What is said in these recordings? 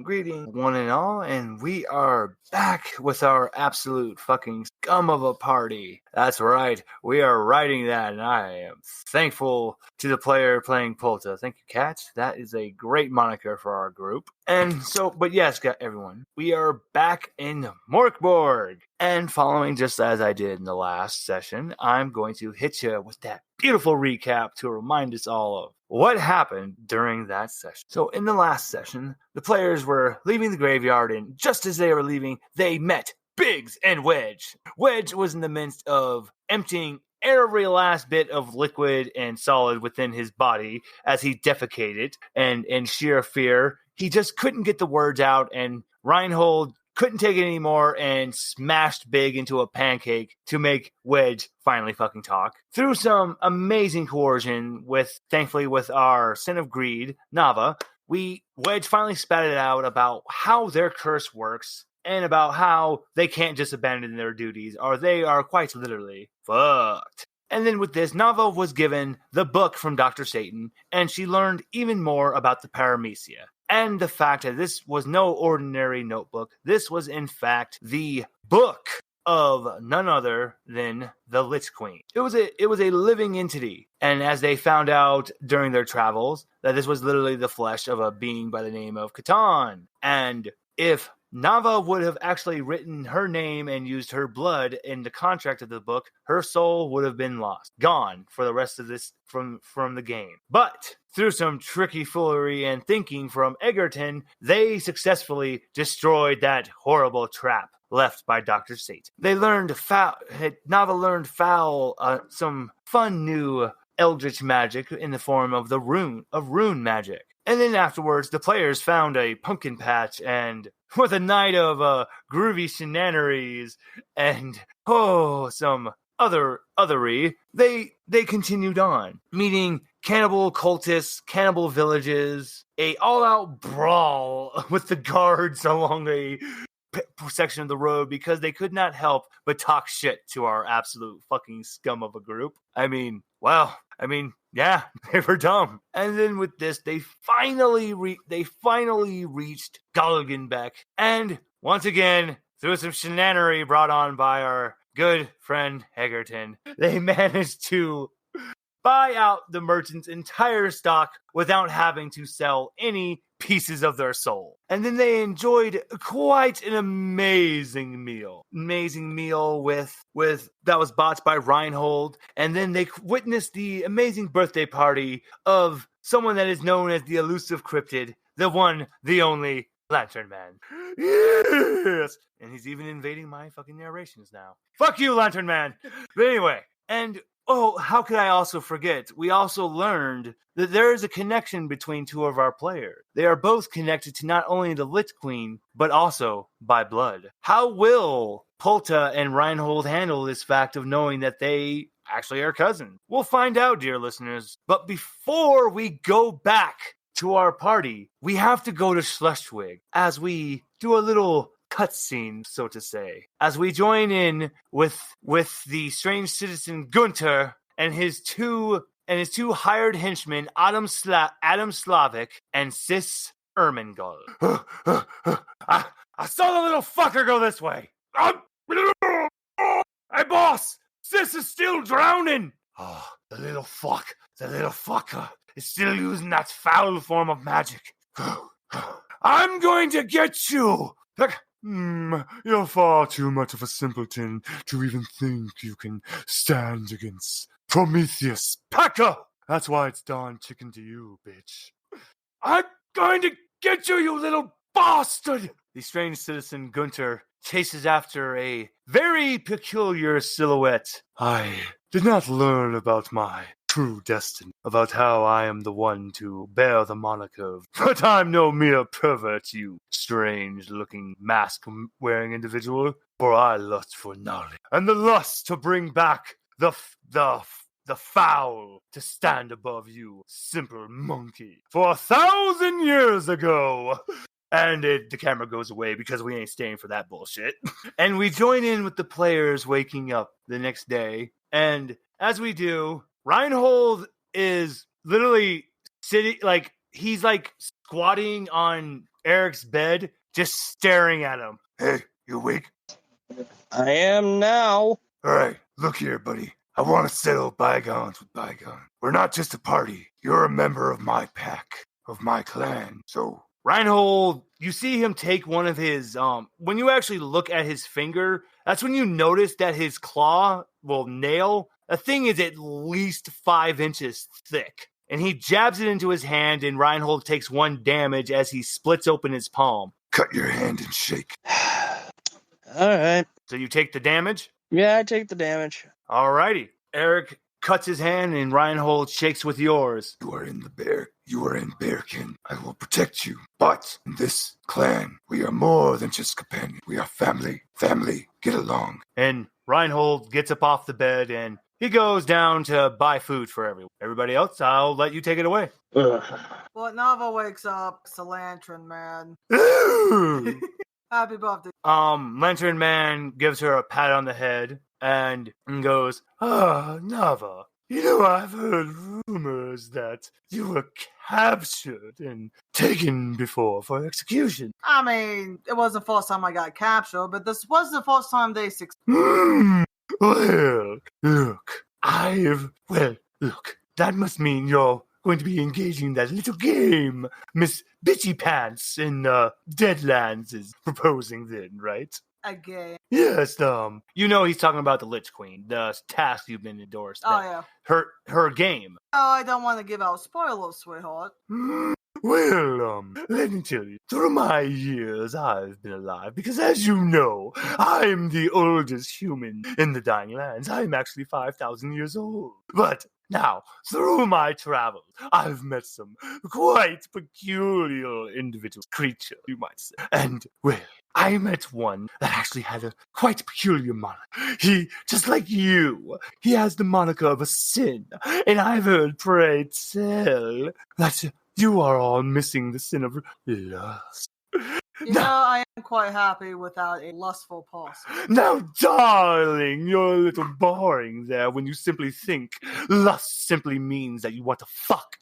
greeting one and all, and we are back with our absolute fucking scum of a party. That's right, we are writing that, and I am thankful to the player playing Palta. Thank you, Kat. That is a great moniker for our group. And so, but yes, everyone, we are back in Morkborg. And following just as I did in the last session, I'm going to hit you with that beautiful recap to remind us all of what happened during that session. So in the last session, the players were leaving the graveyard, and just as they were leaving, they met Biggs and Wedge. Wedge was in the midst of emptying every last bit of liquid and solid within his body as he defecated, and in sheer fear, he just couldn't get the words out, and Reinhold couldn't take it anymore and smashed Big into a pancake to make Wedge finally fucking talk. Through some amazing coercion, thankfully with our sin of greed, Nava, Wedge finally spat it out about how their curse works and about how they can't just abandon their duties, or they are quite literally fucked. And then with this, Nava was given the book from Dr. Satan, and she learned even more about the paramecia. And the fact that this was no ordinary notebook. This was, in fact, the book of none other than the Lich Queen. It was a living entity. And as they found out during their travels, that this was literally the flesh of a being by the name of Catan. And if Nava would have actually written her name and used her blood in the contract of the book, her soul would have been lost, gone for the rest of this from the game. But through some tricky foolery and thinking from Egerton, they successfully destroyed that horrible trap left by Dr. Satan. Nava learned some fun new eldritch magic in the form of rune magic. And then afterwards, the players found a pumpkin patch, and with a night of groovy shenanigans and some othery, they continued on, meeting cannibal cultists, cannibal villages, a all-out brawl with the guards along a section of the road because they could not help but talk shit to our absolute fucking scum of a group. Yeah, they were dumb. And then with this, they finally reached Galgenbeck. And once again, through some shenanigans brought on by our good friend Egerton, they managed to buy out the merchant's entire stock without having to sell any pieces of their soul. And then they enjoyed quite an amazing meal. With that was bought by Reinhold. And then they witnessed the amazing birthday party of someone that is known as the elusive cryptid, the one, the only Lantern Man. Yes! And he's even invading my fucking narrations now. Fuck you, Lantern Man! But anyway, and how could I also forget? We also learned that there is a connection between two of our players. They are both connected to not only the Lich Queen, but also by blood. How will Palta and Reinhold handle this fact of knowing that they actually are cousins? We'll find out, dear listeners. But before we go back to our party, we have to go to Schleswig as we do a little cutscene, so to say, as we join in with the strange citizen Gunther and his two hired henchmen, Adam Slavic and Sis Ermengull. I saw the little fucker go this way. Hey, boss! Sis is still drowning! Oh, the little fucker is still using that foul form of magic. I'm going to get you! You're far too much of a simpleton to even think you can stand against Prometheus Packer! That's why it's darn chicken to you, bitch. I'm going to get you, you little bastard! The strange citizen Gunther chases after a very peculiar silhouette. I did not learn about my true destiny, about how I am the one to bear the moniker, but I'm no mere pervert, you strange-looking mask-wearing individual, for I lust for knowledge, and the lust to bring back the foul to stand above you, simple monkey, for 1,000 years ago. And the camera goes away because we ain't staying for that bullshit. And we join in with the players waking up the next day, and as we do, Reinhold is literally sitting, he's squatting on Eric's bed, just staring at him. Hey, you awake? I am now. All right, look here, buddy. I want to settle bygones with bygones. We're not just a party. You're a member of my pack, of my clan. So, Reinhold, you see him take one of his, when you actually look at his finger, that's when you notice that his nail, the thing is at least 5 inches thick. And he jabs it into his hand, and Reinhold takes 1 damage as he splits open his palm. Cut your hand and shake. All right. So you take the damage? Yeah, I take the damage. Alrighty. Eric cuts his hand, and Reinhold shakes with yours. You are in Bearkin. I will protect you. But in this clan, we are more than just companions. We are family. Family, get along. And Reinhold gets up off the bed, and he goes down to buy food for everyone. Everybody else, I'll let you take it away. Well, Nava wakes up. It's a lantern man. Happy birthday. Lantern man gives her a pat on the head and goes, Nava, you know, I've heard rumors that you were captured and taken before for execution. I mean, it wasn't the first time I got captured, but this was the first time they Well, look, that must mean you're going to be engaging that little game Miss Bitchy Pants in Deadlands is proposing then, right? a game. Yes, you know he's talking about the Lich Queen, the task you've been endorsed. Oh, yeah. Her game. Oh, I don't want to give out spoilers, sweetheart. Well, let me tell you, through my years I've been alive, because as you know, I'm the oldest human in the Dying Lands. I'm actually 5,000 years old. But now, through my travels, I've met some quite peculiar individual creatures, you might say. And, well, I met one that actually had a quite peculiar moniker. He, just like you, he has the moniker of a sin. And I've heard, pray tell, that you are all missing the sin of lust. You know, I am quite happy without a lustful person. Now, darling, you're a little boring there when you simply think lust simply means that you want to fuck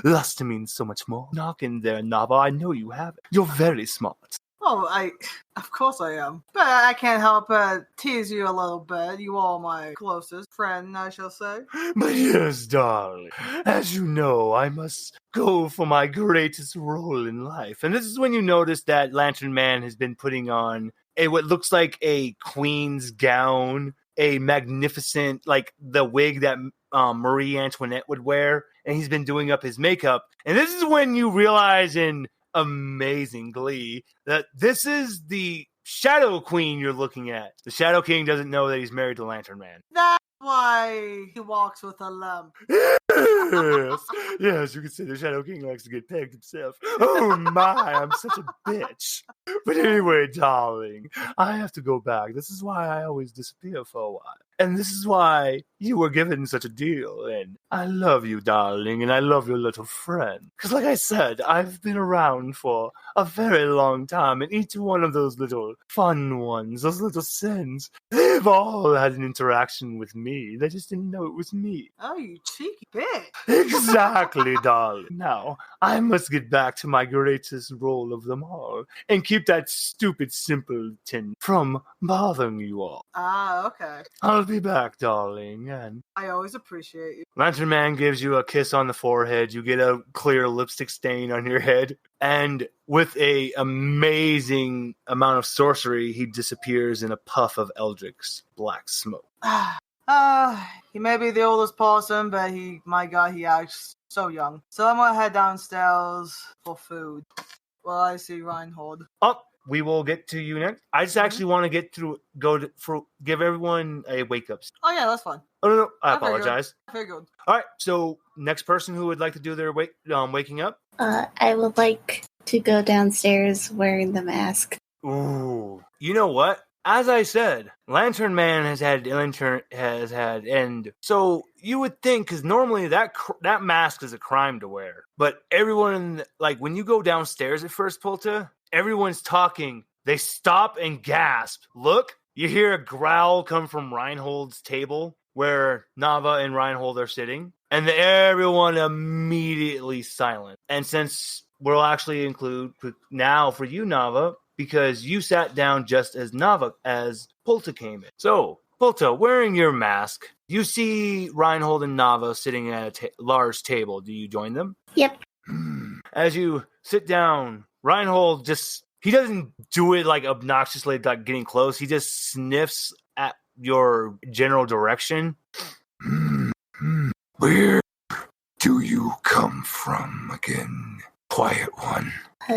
lust means so much more. Knock in there, Nava. I know you have it. You're very smart. Oh, of course I am. But I can't help but tease you a little bit. You are my closest friend, I shall say. But yes, darling, as you know, I must go for my greatest role in life. And this is when you notice that Lantern Man has been putting on what looks like a queen's gown, a magnificent, like the wig that Marie Antoinette would wear, and he's been doing up his makeup. And this is when you realize in amazing glee that this is the Shadow Queen you're looking at. The Shadow King doesn't know that he's married to Lantern Man. That's why he walks with a limp. Yes, you can say the Shadow King likes to get pegged himself. Oh my, I'm such a bitch. But anyway, darling, I have to go back. This is why I always disappear for a while. And this is why you were given such a deal. And I love you, darling, and I love your little friend. Because like I said, I've been around for a very long time, and each one of those little fun ones, those little sins, they've all had an interaction with me. They just didn't know it was me. Oh, you cheeky bitch. Exactly, darling. Now, I must get back to my greatest role of them all, and keep that stupid simpleton from bothering you all. Ah, okay. I'll be back, darling, and I always appreciate you. Lantern Man gives you a kiss on the forehead. You get a clear lipstick stain on your head, and with a amazing amount of sorcery, he disappears in a puff of Eldrick's black smoke. He may be the oldest person, but my God, he acts so young. So I'm gonna head downstairs for food. Well, I see Reinhold. Oh, we will get to you next. I just actually want to give everyone a wake up. Oh yeah, that's fine. Oh no, I apologize. Figured. All right, so next person who would like to do their waking up. I would like to go downstairs wearing the mask. Ooh, you know what? As I said, Lantern Man has had, and so you would think, because normally that mask is a crime to wear, but everyone, like when you go downstairs at first, Palta, everyone's talking. They stop and gasp. Look, you hear a growl come from Reinhold's table where Nava and Reinhold are sitting, and everyone immediately silent. And since we'll actually include now for you, Nava, because you sat down just as Palta came in. So, Palta, wearing your mask, you see Reinhold and Nava sitting at a large table. Do you join them? Yep. As you sit down, Reinhold he doesn't do it like obnoxiously, like getting close. He just sniffs at your general direction. Where do you come from again, quiet one?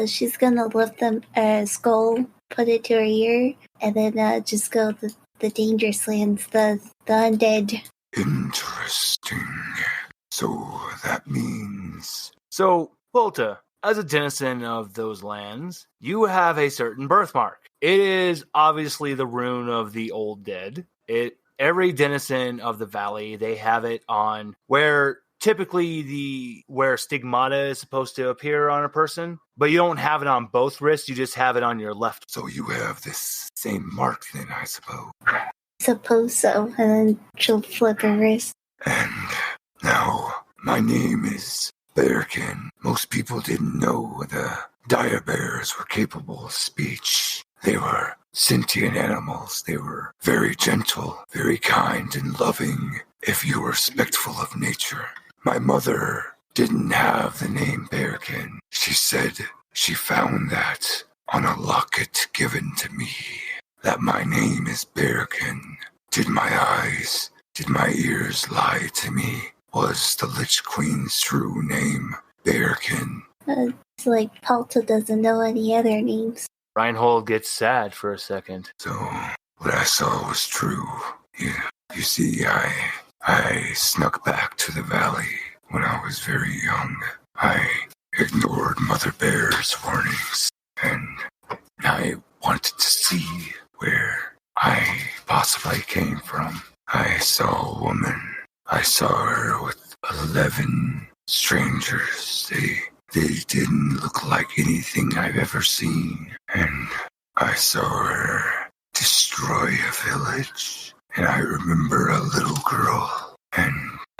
She's gonna lift the skull, put it to her ear, and then just go the dangerous lands, the undead. Interesting. So that means... So, Palta, as a denizen of those lands, you have a certain birthmark. It is obviously the rune of the old dead. Every denizen of the valley, they have it on where typically where stigmata is supposed to appear on a person, but you don't have it on both wrists, you just have it on your left. So you have this same mark then, I suppose. Suppose so. And then she'll flip her wrist. And now, my name is Bearkin. Most people didn't know the dire bears were capable of speech. They were sentient animals. They were very gentle, very kind and loving, if you were respectful of nature. My mother didn't have the name Bearkin. She said she found that on a locket given to me, that my name is Bearkin. Did my eyes, did my ears lie to me? Was the Lich Queen's true name Bearkin? It's like Palta doesn't know any other names. Reinhold gets sad for a second. So, what I saw was true. You see, I snuck back to the valley when I was very young. I ignored Mother Bear's warnings, and I wanted to see where I possibly came from. I saw a woman. I saw her with 11 strangers. They didn't look like anything I've ever seen. And I saw her destroy a village. And I remember a little girl. And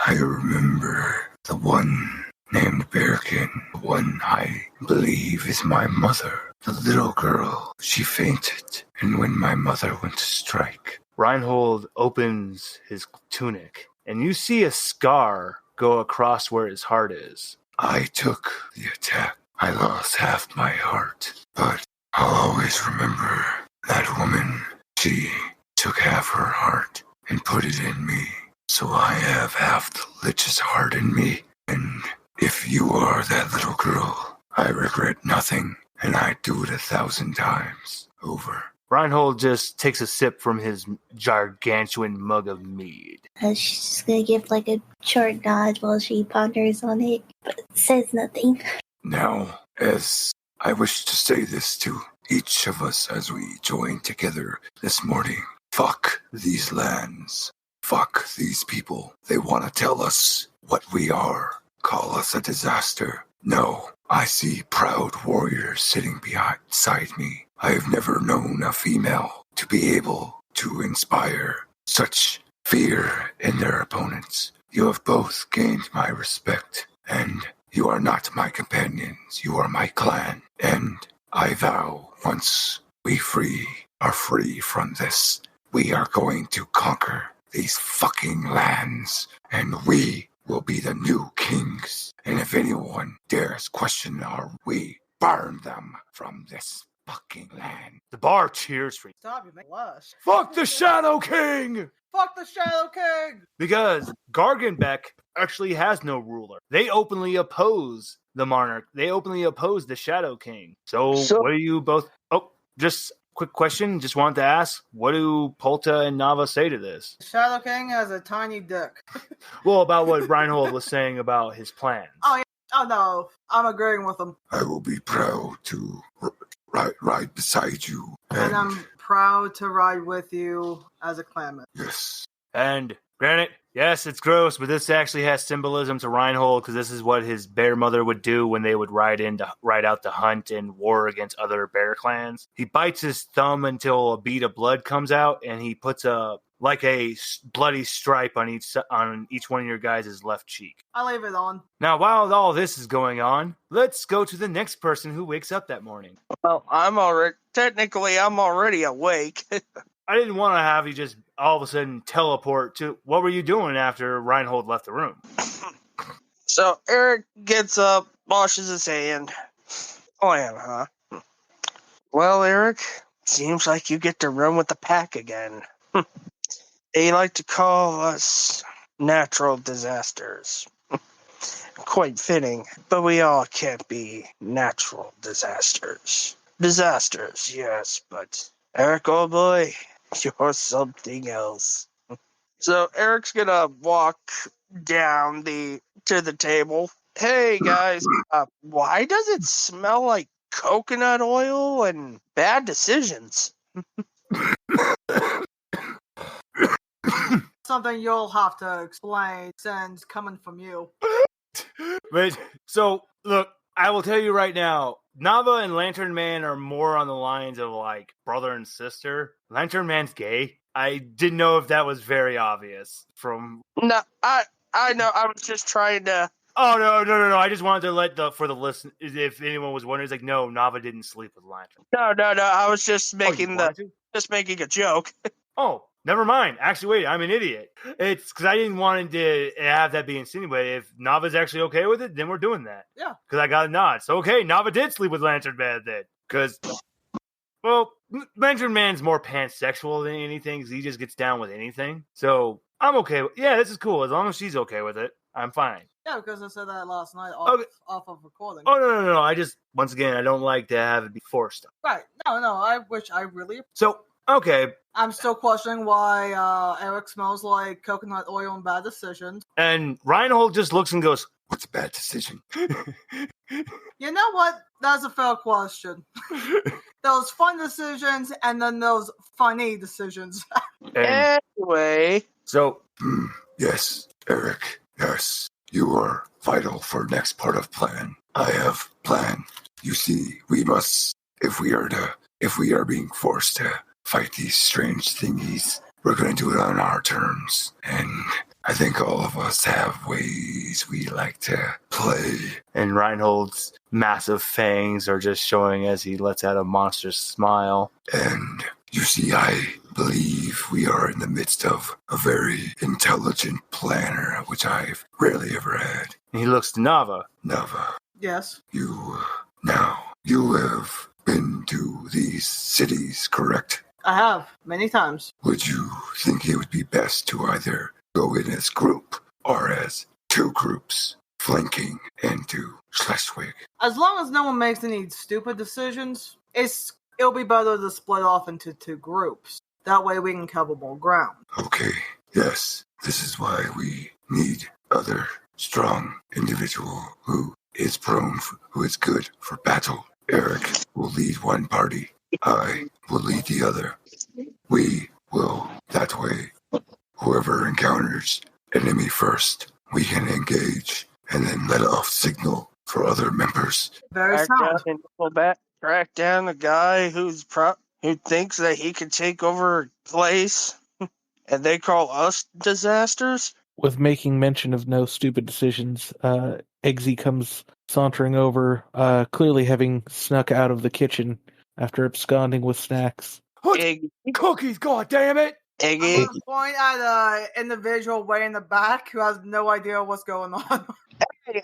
I remember the one named Bearkin. The one I believe is my mother. The little girl, she fainted. And when my mother went to strike... Reinhold opens his tunic, and you see a scar go across where his heart is. I took the attack. I lost half my heart. But I'll always remember that woman. She took half her heart and put it in me. So I have half the Lich's heart in me. And if you are that little girl, I regret nothing. And I'd do it 1,000 times over. Reinhold just takes a sip from his gargantuan mug of mead. She's just gonna give like a short nod while she ponders on it, but says nothing. Now, as I wish to say this to each of us as we join together this morning, fuck these lands. Fuck these people. They want to tell us what we are. Call us a disaster. No, I see proud warriors sitting beside me. I have never known a female to be able to inspire such fear in their opponents. You have both gained my respect, and you are not my companions. You are my clan, and I vow once we are free from this, we are going to conquer these fucking lands, and we will be the new kings. And if anyone dares question we burn them from this fucking land. The bar cheers for you. Stop, you make blush. Fuck the Shadow King! Fuck the Shadow King! Because Garganbeck actually has no ruler. They openly oppose the monarch. They openly oppose the Shadow King. So what do you both... Oh, just quick question. Just wanted to ask, what do Palta and Nava say to this? The Shadow King has a tiny dick. Well, about what Reinhold was saying about his plans. Oh, yeah. Oh, no. I'm agreeing with him. I will be proud to ride beside you. And I'm proud to ride with you as a clanman. Yes. And granted, Yes, it's gross, but this actually has symbolism to Reinhold because this is what his bear mother would do when they would ride out to hunt and war against other bear clans. He bites his thumb until a bead of blood comes out, and he puts a bloody stripe on each one of your guys' left cheek. I leave it on. Now, while all this is going on, let's go to the next person who wakes up that morning. Well, I'm already awake. I didn't want to have you just all of a sudden teleport to... What were you doing after Reinhold left the room? So Eric gets up, washes his hand. Oh, yeah, huh? Well, Eric, seems like you get to run with the pack again. They like to call us natural disasters. Quite fitting, but we all can't be natural disasters. Disasters, yes, but Eric, old boy, you're something else. So Eric's gonna walk down to the table. Hey guys, why does it smell like coconut oil and bad decisions? Something you'll have to explain since coming from you. But, so, look, I will tell you right now, Nava and Lantern Man are more on the lines of, like, brother and sister. Lantern Man's gay. I didn't know if that was very obvious from... No, I know, I was just trying to... Oh, no. I just wanted to for the listen, if anyone was wondering, it's like, no, Nava didn't sleep with Lantern. No, I was just making just making a joke. Oh, never mind. Actually, wait, I'm an idiot. It's because I didn't want to have that be insinuated. If Nava's actually okay with it, then we're doing that. Yeah. Because I got a nod. So, okay, Nava did sleep with Lantern Man then. Because, well, Lantern Man's more pansexual than anything because he just gets down with anything. So, I'm okay. Yeah, this is cool. As long as she's okay with it, I'm fine. Yeah, because I said that last night off of recording. Oh, no. I just, once again, I don't like to have it be forced. Right. No, I wish I really... So, okay. I'm still questioning why Eric smells like coconut oil and bad decisions. And Reinhold just looks and goes, What's a bad decision? You know what? That's a fair question. Those fun decisions and then those funny decisions. Anyway. So, Yes, Eric. Yes, you are vital for next part of plan. I have plan. You see, we must, if we are being forced to fight these strange thingies, we're going to do it on our terms. And I think all of us have ways we like to play. And Reinhold's massive fangs are just showing as he lets out a monstrous smile. And you see, I believe we are in the midst of a very intelligent planner, which I've rarely ever had. And he looks to Nava. Nava, Yes. you have been to these cities, correct? I have, many times. Would you think it would be best to either go in as group or as two groups, flanking into Schleswig? As long as no one makes any stupid decisions, it'll be better to split off into two groups. That way we can cover more ground. Okay, yes, this is why we need other strong individual who is who is good for battle. Eric will lead one party. I will lead the other. We will, that way, whoever encounters enemy first, we can engage and then let off signal for other members. Very sound. Track down the guy who thinks that he can take over a place, and they call us disasters? With making mention of no stupid decisions, Eggsy comes sauntering over, clearly having snuck out of the kitchen after absconding with snacks. Egg. Cookies, goddammit! Eggy. Point at an individual way in the back who has no idea what's going on. Hey,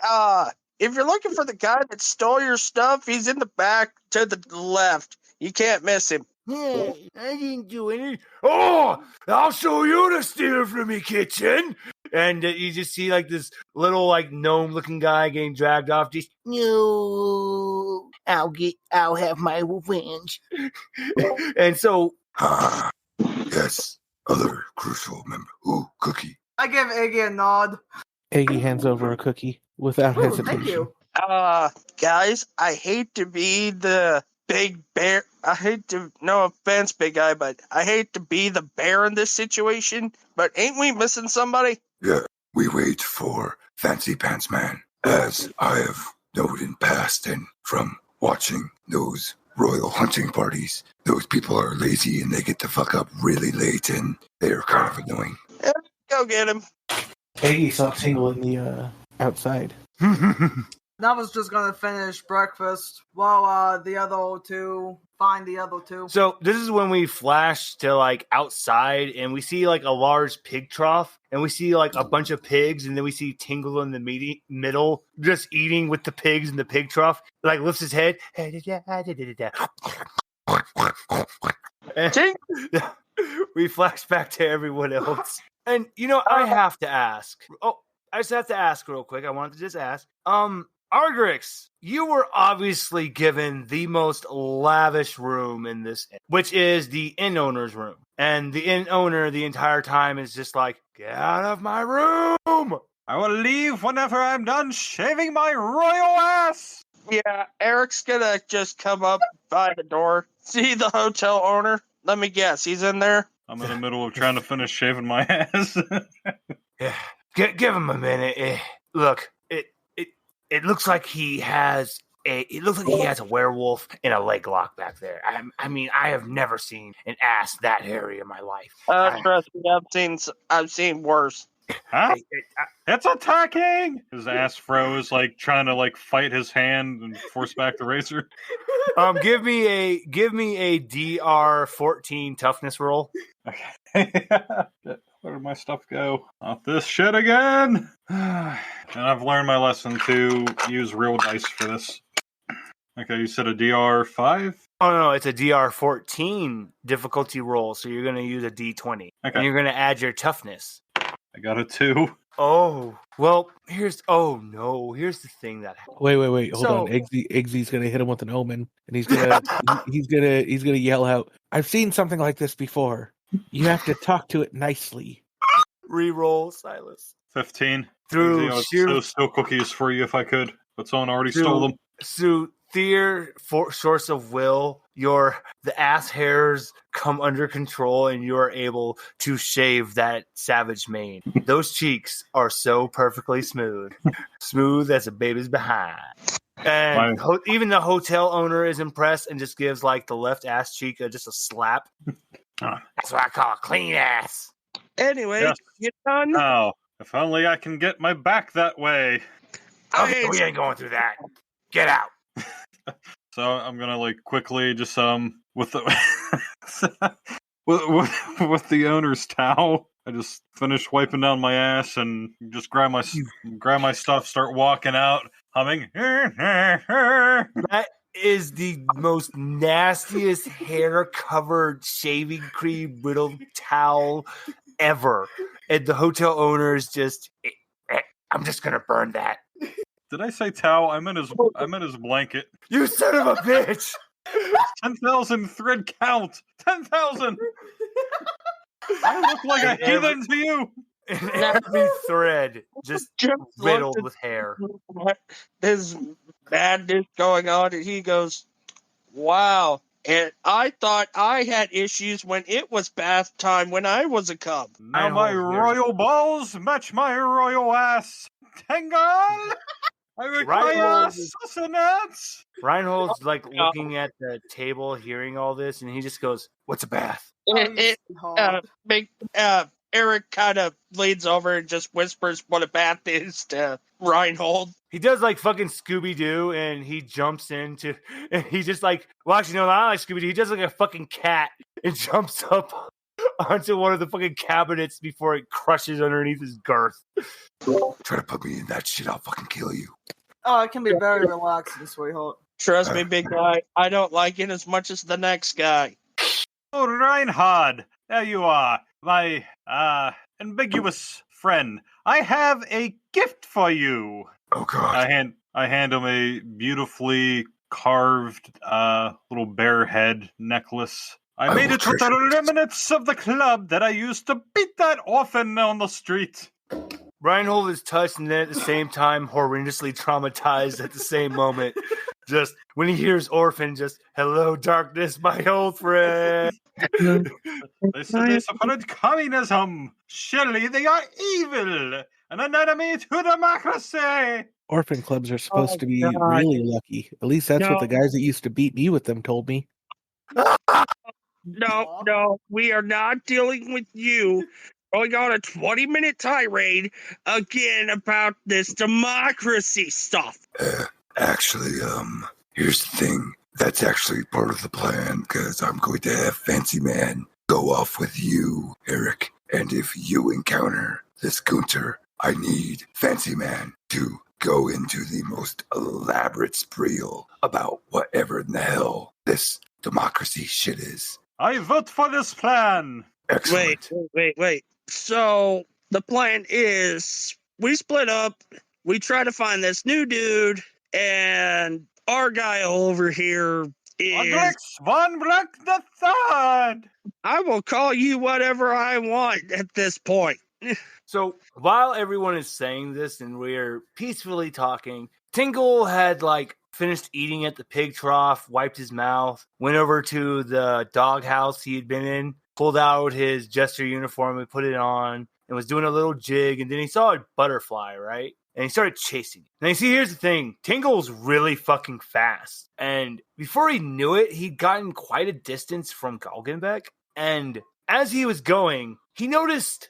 if you're looking for the guy that stole your stuff, he's in the back to the left. You can't miss him. Hey, I didn't do anything. Oh, I'll show you the stealer from me kitchen. And you just see like this little like gnome-looking guy getting dragged off. Just no, I'll have my revenge. And so, Yes, other crucial member. Ooh, cookie. I give Iggy a nod. Eggy hands over a cookie without Ooh, hesitation. thank you. Guys, I hate to be the big bear. No offense, big guy, but I hate to be the bear in this situation. But ain't we missing somebody? Yeah, we wait for Fancy Pants Man. As I have noted in past and from watching those royal hunting parties, those people are lazy and they get to fuck up really late and they're kind of annoying. Go get him. Eggsy saw Tingle in the outside. I was just gonna finish breakfast while the other two find the other two. So this is when we flash to like outside and we see like a large pig trough and we see like a bunch of pigs and then we see Tingle in the middle just eating with the pigs in the pig trough. Like lifts his head. And we flash back to everyone else. And I have to ask. Oh, I just have to ask real quick. I wanted to just ask. Argrix, you were obviously given the most lavish room in this, which is the inn owner's room. And the inn owner the entire time is just like, get out of my room! I will leave whenever I'm done shaving my royal ass! Yeah, Eric's gonna just come up by the door, see the hotel owner. Let me guess, he's in there? I'm in the middle of trying to finish shaving my ass. Yeah, give him a minute. Look, it looks like he has a werewolf in a leg lock back there. I mean, I have never seen an ass that hairy in my life. Trust me, I've seen worse. Huh? It's attacking! His ass froze, like trying to like fight his hand and force back the razor. Give me a DR 14 toughness roll. Okay. Where did my stuff go? Not this shit again! And I've learned my lesson to use real dice for this. Okay, you said a DR 5? Oh, no, it's a DR 14 difficulty roll, so you're going to use a D20. Okay. And you're going to add your toughness. I got a 2. Oh, well, here's the thing that happened. Wait, hold on. Eggsy's gonna hit him with an omen, and he's gonna yell out, "I've seen something like this before. You have to talk to it nicely." Reroll, Silas. 15. Through I would sheer steal cookies for you if I could, but someone already stole them. through sheer source of will, the ass hairs come under control, and you are able to shave that savage mane. Those cheeks are so perfectly smooth as a baby's behind. And even the hotel owner is impressed and just gives like the left ass cheek just a slap. That's what I call a clean ass. Anyway, Yes. you done? Oh, if only I can get my back that way. Okay, we ain't going through that. Get out. So I'm gonna like quickly just with the with the owner's towel, I just finish wiping down my ass and just grab my stuff, start walking out, humming. That is the most nastiest hair-covered shaving cream riddled towel ever. And the hotel owner is just, I'm just gonna burn that. Did I say towel? I meant his blanket. You son of a bitch! 10,000 thread count. 10,000. I look like a heathen to you. And every thread just riddled with hair. There's madness going on, and he goes, "Wow." And I thought I had issues when it was bath time when I was a cub. Now my royal balls match my royal ass. Tangle! I require sustenance! Reinhold's like looking at the table, hearing all this, and he just goes, "What's a bath?" Eric kind of leans over and just whispers what a bath is to Reinhold. He does like fucking Scooby-Doo, and he jumps into, and he just like, well, actually, no, not like Scooby-Doo. He does like a fucking cat and jumps up onto one of the fucking cabinets before it crushes underneath his girth. Try to put me in that shit, I'll fucking kill you. Oh, it can be very relaxing, sweetheart. Trust me, big guy, I don't like it as much as the next guy. Oh, Reinhold, there you are, my ambiguous friend. I have a gift for you. Oh God! I hand him a beautifully carved little bear head necklace. I made it with the remnants of the club that I used to beat that orphan on the street. Reinhold is touched and then at the same time horrendously traumatized at the same moment. just when he hears Orphan, just hello, darkness, my old friend. They said they supported communism. Surely they are evil and an enemy to democracy. Orphan clubs are supposed to be God. really lucky. At least that's what the guys that used to beat me with them told me. No, we are not dealing with you going on a 20-minute tirade again about this democracy stuff. Actually, here's the thing. That's actually part of the plan, because I'm going to have Fancy Man go off with you, Eric. And if you encounter this Gunter, I need Fancy Man to go into the most elaborate spiel about whatever in the hell this democracy shit is. I vote for this plan. Excellent. Wait. So the plan is we split up, we try to find this new dude, and our guy over here is... Von Black the Third. I will call you whatever I want at this point. So while everyone is saying this and we're peacefully talking, Tingle had finished eating at the pig trough, wiped his mouth, went over to the doghouse he had been in, pulled out his jester uniform and put it on, and was doing a little jig, and then he saw a butterfly, right? And he started chasing it. Now, you see, here's the thing. Tingle's really fucking fast. And before he knew it, he'd gotten quite a distance from Galgenbeck. And as he was going, he noticed,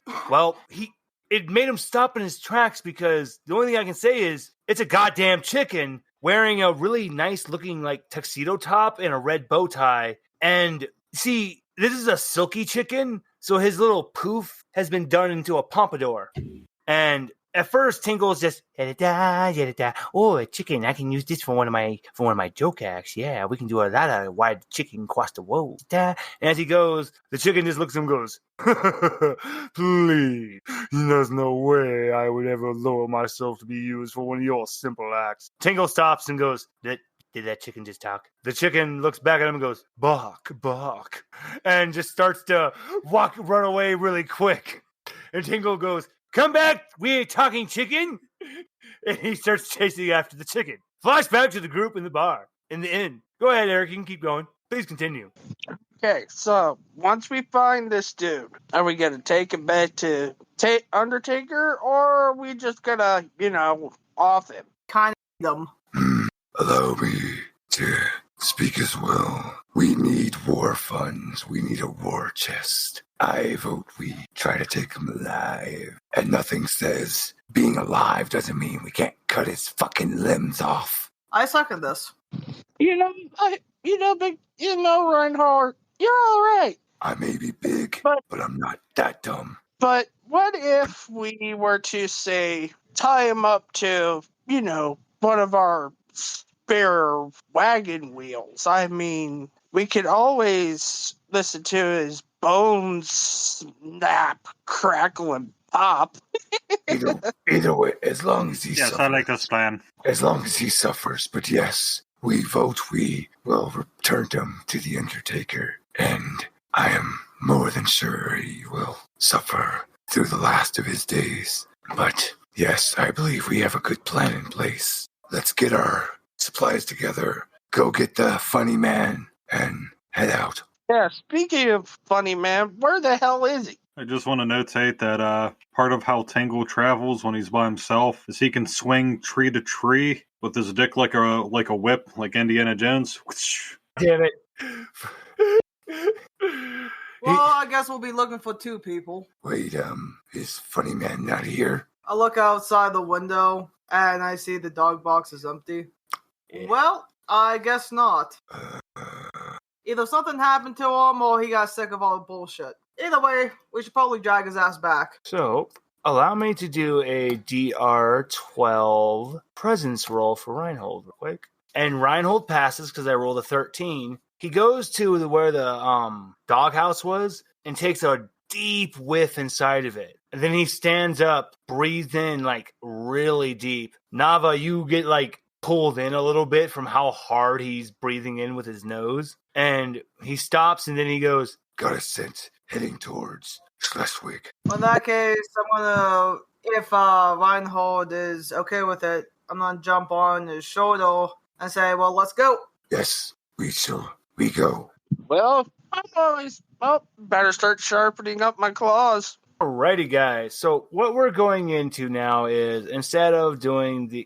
it made him stop in his tracks, because the only thing I can say is it's a goddamn chicken wearing a really nice looking tuxedo top and a red bow tie. And see, this is a silky chicken, so his little poof has been done into a pompadour. And at first, Tingle's just oh, a chicken! I can use this for one of my joke acts. Yeah, we can do a lot of wide chicken across the world. And as he goes, the chicken just looks at him and goes, "Please, there's no way I would ever lower myself to be used for one of your simple acts." Tingle stops and goes, Did that chicken just talk? The chicken looks back at him and goes, "Bark, bark," and just starts to run away really quick. And Tingle goes, "Come back, we ain't talking chicken." And he starts chasing after the chicken. Flashback to the group in the bar, in the inn. Go ahead, Eric, you can keep going. Please continue. Okay, so once we find this dude, are we going to take him back to Undertaker, or are we just going to, off him? Kind of them. Allow me to speak as well. We need war funds. We need a war chest. I vote we try to take him alive. And nothing says being alive doesn't mean we can't cut his fucking limbs off. I second this. Reinhold, you're all right. I may be big, but I'm not that dumb. But what if we were to, say, tie him up to, one of our spare wagon wheels? I mean, we could always listen to his bones snap, crackle, and pop. Either way, as long as he suffers. Yes, I like this plan. As long as he suffers, but yes, we vote we will return him to the Undertaker, and I am more than sure he will suffer through the last of his days. But yes, I believe we have a good plan in place. Let's get our supplies together, go get the funny man, and head out. Yeah, speaking of funny man, where the hell is he? I just want to notate that part of how Tingle travels when he's by himself is he can swing tree to tree with his dick like a whip, like Indiana Jones. Damn it. Well, I guess we'll be looking for two people. Wait, is funny man not here? I look outside the window and I see the dog box is empty. Yeah. Well, I guess not. Either something happened to him or he got sick of all the bullshit. Either way, we should probably drag his ass back. So, allow me to do a DR12 presence roll for Reinhold real quick. And Reinhold passes because I rolled a 13. He goes to where the doghouse was and takes a deep whiff inside of it. And then he stands up, breathes in really deep. Nava, you get pulled in a little bit from how hard he's breathing in with his nose. And he stops and then he goes, "Got a scent heading towards Schleswig." In that case, I'm gonna, if Reinhold is okay with it, I'm gonna jump on his shoulder I say, well, let's go. Yes, we go. Well, better start sharpening up my claws. Alrighty, guys. So what we're going into now is instead of doing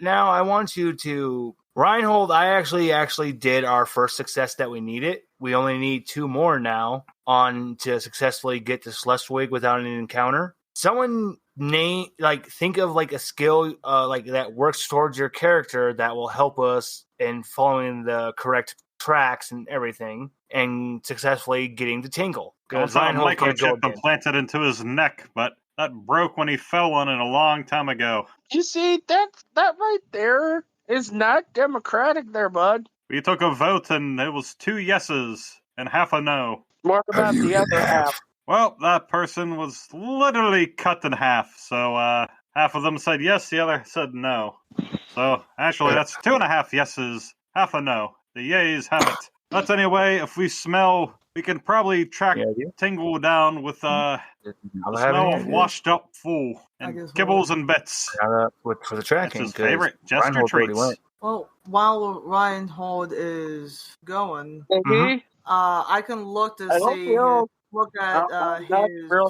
now I want you to Reinhold. I actually did our first success that we needed. We only need 2 more now on to successfully get to Schleswig without an encounter. Someone think of like a skill like that works towards your character that will help us in following the correct tracks and everything and successfully getting to Tingle. I saw a microchip implanted into his neck, but that broke when he fell on it a long time ago. You see, that right there is not democratic there, bud. We took a vote and it was 2 yeses and half a no. What about the other half? Well, that person was literally cut in half, so half of them said yes, the other said no. So actually that's 2.5 yeses, half a no. The yays have it. But anyway, if we smell, we can probably track Tingle down with the smell of washed up fool and kibbles and bits. For the tracking. That's his favorite gesture traits. Well, while Reinhold is going, I can look to his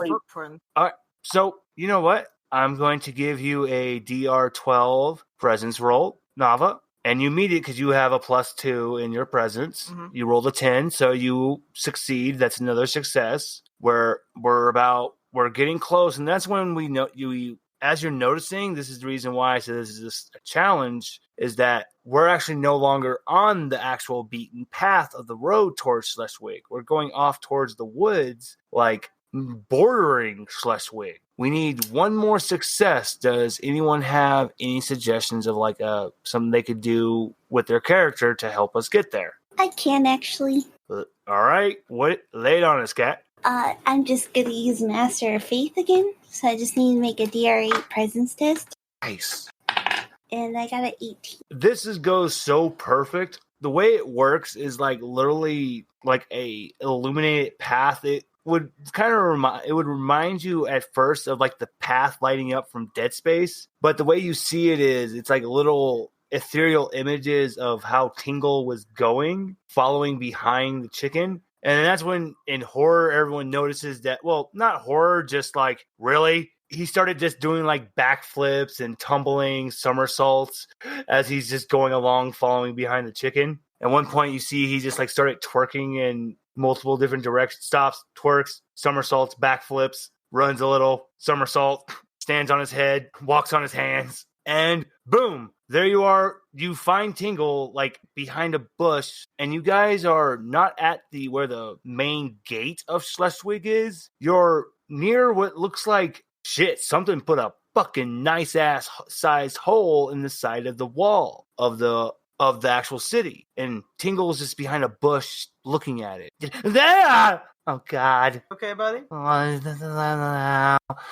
footprint. All right. So, you know what? I'm going to give you a DR12 presence roll, Nava. And you meet it because you have a +2 in your presence. Mm-hmm. You rolled a 10, so you succeed. That's another success. We're getting close, and that's when we know you. As you're noticing, this is the reason why I said this is a challenge. Is that we're actually no longer on the actual beaten path of the road towards Schleswig. We're going off towards the woods, like bordering Schleswig. We need 1 more success. Does anyone have any suggestions of like something they could do with their character to help us get there? I can actually. All right. Lay it on us, Cat. I'm just going to use Master of Faith again. So I just need to make a DR8 presence test. Nice. And I got an 18. This goes so perfect. The way it works is like literally like a illuminated path. It would remind you at first of like the path lighting up from Dead Space, but the way you see it is it's like little ethereal images of how Tingle was going, following behind the chicken. And that's when in horror everyone notices that, well, not horror, just like really he started just doing like backflips and tumbling somersaults as he's just going along following behind the chicken. At one point you see he just like started twerking in multiple different directions, stops, twerks, somersaults, backflips, runs a little, somersault, stands on his head, walks on his hands, and boom, there you are. You find Tingle like behind a bush, and you guys are not at where the main gate of Schleswig is. You're near what looks like something put a fucking nice ass sized hole in the side of the wall of the actual city, and Tingle's just behind a bush looking at it. There! Oh, God. Okay, buddy?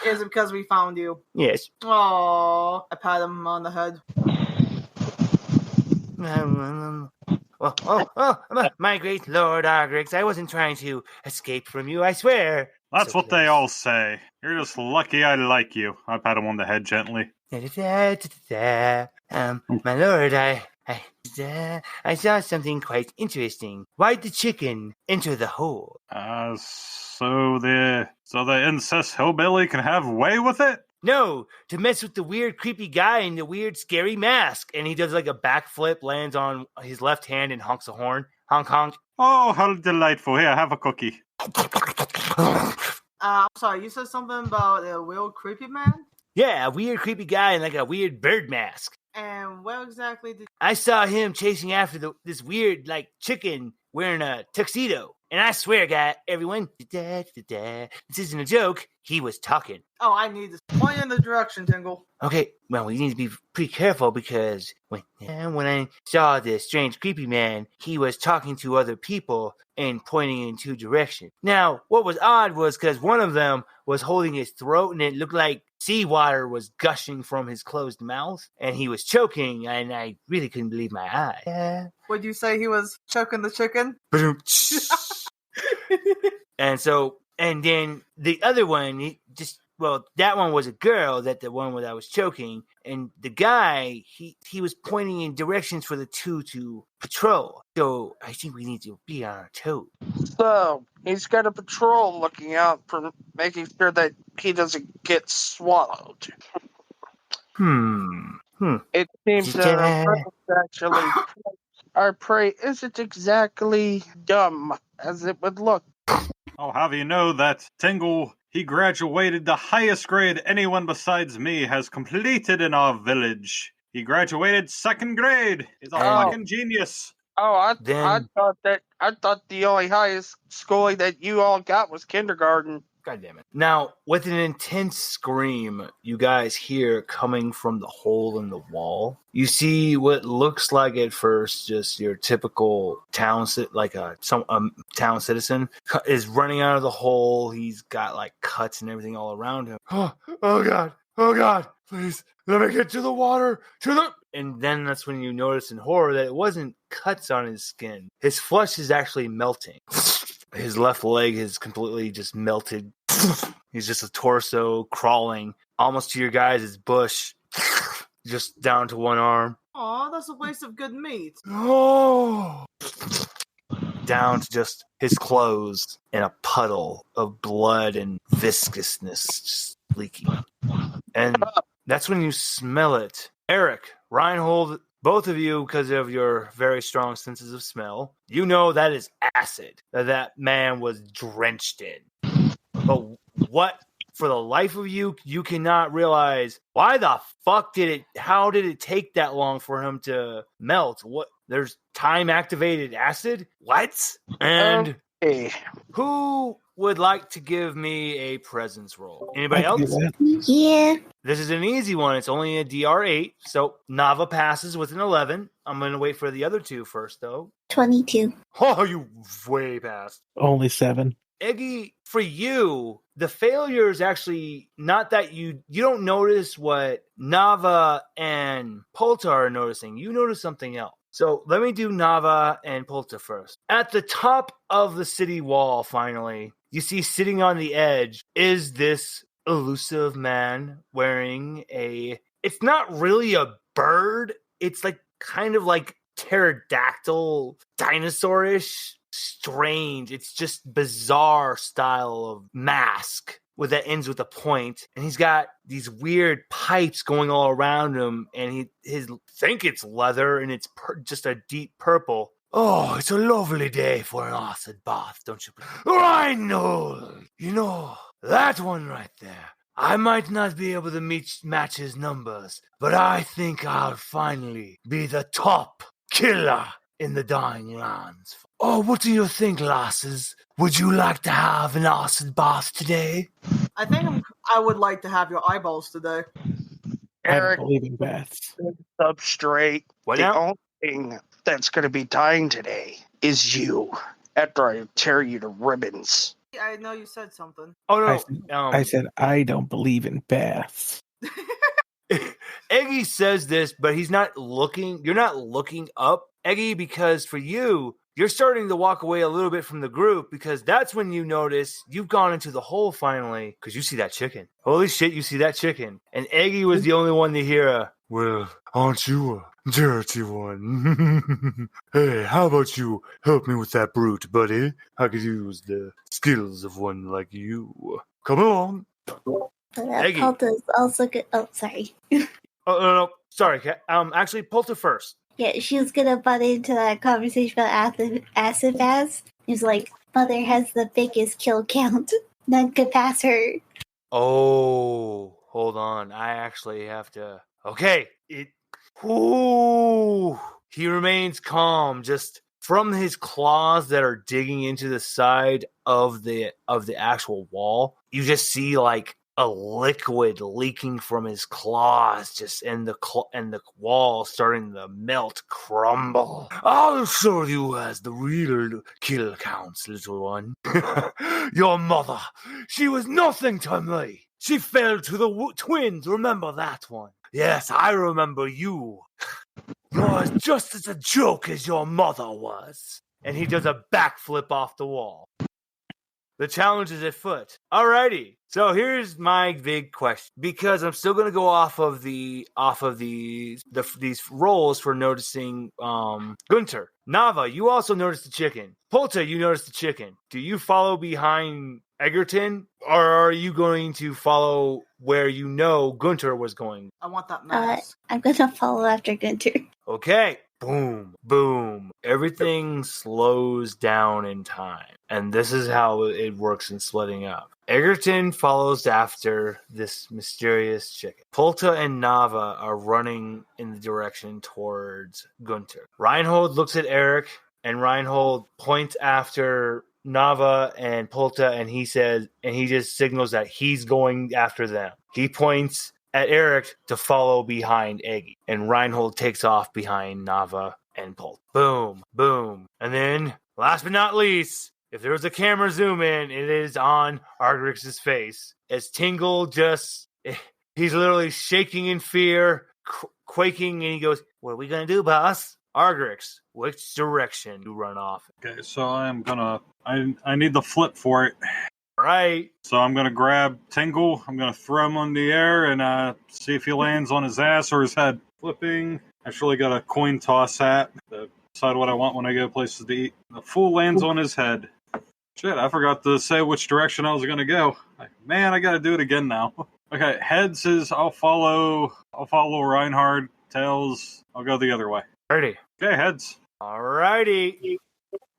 Is it because we found you? Yes. Oh, I pat him on the head. My great Lord Argrix, I wasn't trying to escape from you, I swear. That's what they all say. You're just lucky I like you. I pat him on the head gently. My lord, I saw something quite interesting. Why'd the chicken enter the hole? So the incest hillbilly can have way with it? No, to mess with the weird, creepy guy in the weird, scary mask. And he does like a backflip, lands on his left hand and honks a horn. Honk, honk. Oh, how delightful. Here, have a cookie. I'm sorry, you said something about a weird, creepy man? Yeah, a weird, creepy guy in like a weird bird mask. And where exactly did... I saw him chasing after this weird, like, chicken wearing a tuxedo. And I swear, everyone, this isn't a joke. He was talking. Oh, I need this. Point in the direction, Tingle. Okay, well, we need to be pretty careful because when I saw this strange, creepy man, he was talking to other people and pointing in 2 directions. Now, what was odd was because one of them was holding his throat and it looked like seawater was gushing from his closed mouth and he was choking and I really couldn't believe my eyes. Would you say he was choking the chicken? And then the other one, well, that one was a girl, that the one that I was choking, and the guy, he was pointing in directions for the two to patrol. So I think we need to be on our toes. So he's got a patrol looking out for making sure that he doesn't get swallowed. It seems that our prey isn't exactly dumb as it would look. I'll have you know that Tingle, he graduated the highest grade anyone besides me has completed in our village. He graduated 2nd grade. He's a fucking genius. Oh, I thought the only highest schooling that you all got was kindergarten. God damn it. Now, with an intense scream you guys hear coming from the hole in the wall, you see what looks like at first just your typical town, like a town citizen, is running out of the hole. He's got like cuts and everything all around him. Oh God, please, let me get to the water, And then that's when you notice in horror that it wasn't cuts on his skin. His flesh is actually melting. His left leg is completely just melted. He's just a torso crawling almost to your guys' bush, just down to one arm. Aw, that's a waste of good meat. Oh! Down to just his clothes and a puddle of blood and viscousness just leaking. And that's when you smell it. Eric, Reinhold, both of you, because of your very strong senses of smell, you know that is acid that man was drenched in. But what, for the life of you, you cannot realize why the fuck how did it take that long for him to melt? What? There's time-activated acid? What? And who would like to give me a presence roll? Anybody else? Yeah. This is an easy one. It's only a DR8, so Nava passes with an 11. I'm going to wait for the other two first, though. 22. Oh, you way past. Only 7. Eggy, for you, the failure is actually not that you don't notice what Nava and Palta are noticing. You notice something else. So let me do Nava and Palta first. At the top of the city wall, finally, you see sitting on the edge is this elusive man wearing it's not really a bird. It's like kind of like pterodactyl, dinosaurish, strange. It's just bizarre style of mask that ends with a point, and he's got these weird pipes going all around him, and his think it's leather, and it's just a deep purple. Oh, it's a lovely day for an acid bath, don't you? Reinhold, you know, that one right there. I might not be able to match his numbers, but I think I'll finally be the top killer in the dying lands. Oh, what do you think, lasses? Would you like to have an acid bath today? I think I would like to have your eyeballs today. Eric, I don't believe in baths. Up straight. What the now? only thing that's going to be dying today is you. After I tear you to ribbons. I know you said something. Oh no! I said I don't believe in baths. Eggy says this, but he's not looking. You're not looking up, Eggy, because for you, you're starting to walk away a little bit from the group, because that's when you notice you've gone into the hole finally, because you see that chicken. Holy shit, you see that chicken. And Eggy was the only one to hear well, aren't you a dirty one? Hey, how about you help me with that brute, buddy? I could use the skills of one like you. Come along. But Palta's also good. Oh, sorry. Oh, no. Sorry, Kat. Actually, Palta first. Yeah, she was gonna butt into that conversation about acid baths. He was like, Mother has the biggest kill count. None could pass her. Oh, hold on. I actually have to. Okay. Ooh. He remains calm, just from his claws that are digging into the side of the actual wall. You just see like a liquid leaking from his claws, just and the wall starting to melt, crumble. I'll show you as the real kill counts, little one. Your mother, she was nothing to me. She fell to the twins. Remember that one? Yes, I remember you. You're just as a joke as your mother was. And he does a backflip off the wall. The challenge is afoot. Alrighty. So here's my big question, because I'm still gonna go off of these rolls for noticing Gunter. Nava, you also noticed the chicken. Polta, you noticed the chicken. Do you follow behind Egerton, or are you going to follow where you know Gunter was going? I want that mask. I'm gonna follow after Gunter. Okay. Boom, boom. Everything slows down in time. And this is how it works in splitting up. Egerton follows after this mysterious chicken. Polta and Nava are running in the direction towards Gunter. Reinhold looks at Eric, and Reinhold points after Nava and Polta, and he just signals that he's going after them. He points at Eric to follow behind Eggsy, and Reinhold takes off behind Nava and Polta. Boom, boom. And then, last but not least, if there was a camera zoom in, it is on Argrix's face. As Tingle he's literally shaking in fear, quaking, and he goes, "What are we going to do, boss?" Argrix, which direction you run off? Okay, so I need the flip for it. Right. So I'm going to grab Tingle. I'm going to throw him in the air and see if he lands on his ass or his head. Flipping. Actually got a coin toss hat to decide what I want when I go places to eat. The fool lands on his head. Shit, I forgot to say which direction I was going to go. Man, I got to do it again now. Okay, heads is I'll follow Reinhard. Tails, I'll go the other way. Ready. Okay, heads. Alrighty.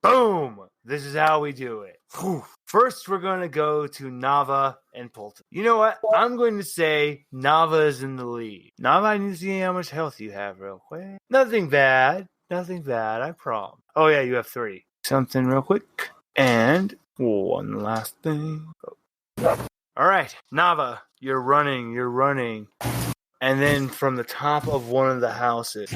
Boom. This is how we do it. Whew. First, we're going to go to Nava and Polta. You know what? I'm going to say Nava is in the lead. Nava, I need to see how much health you have real quick. Nothing bad. I promise. Oh, yeah, you have 3. Something real quick. And one last thing. All right, Nava, you're running. And then from the top of one of the houses,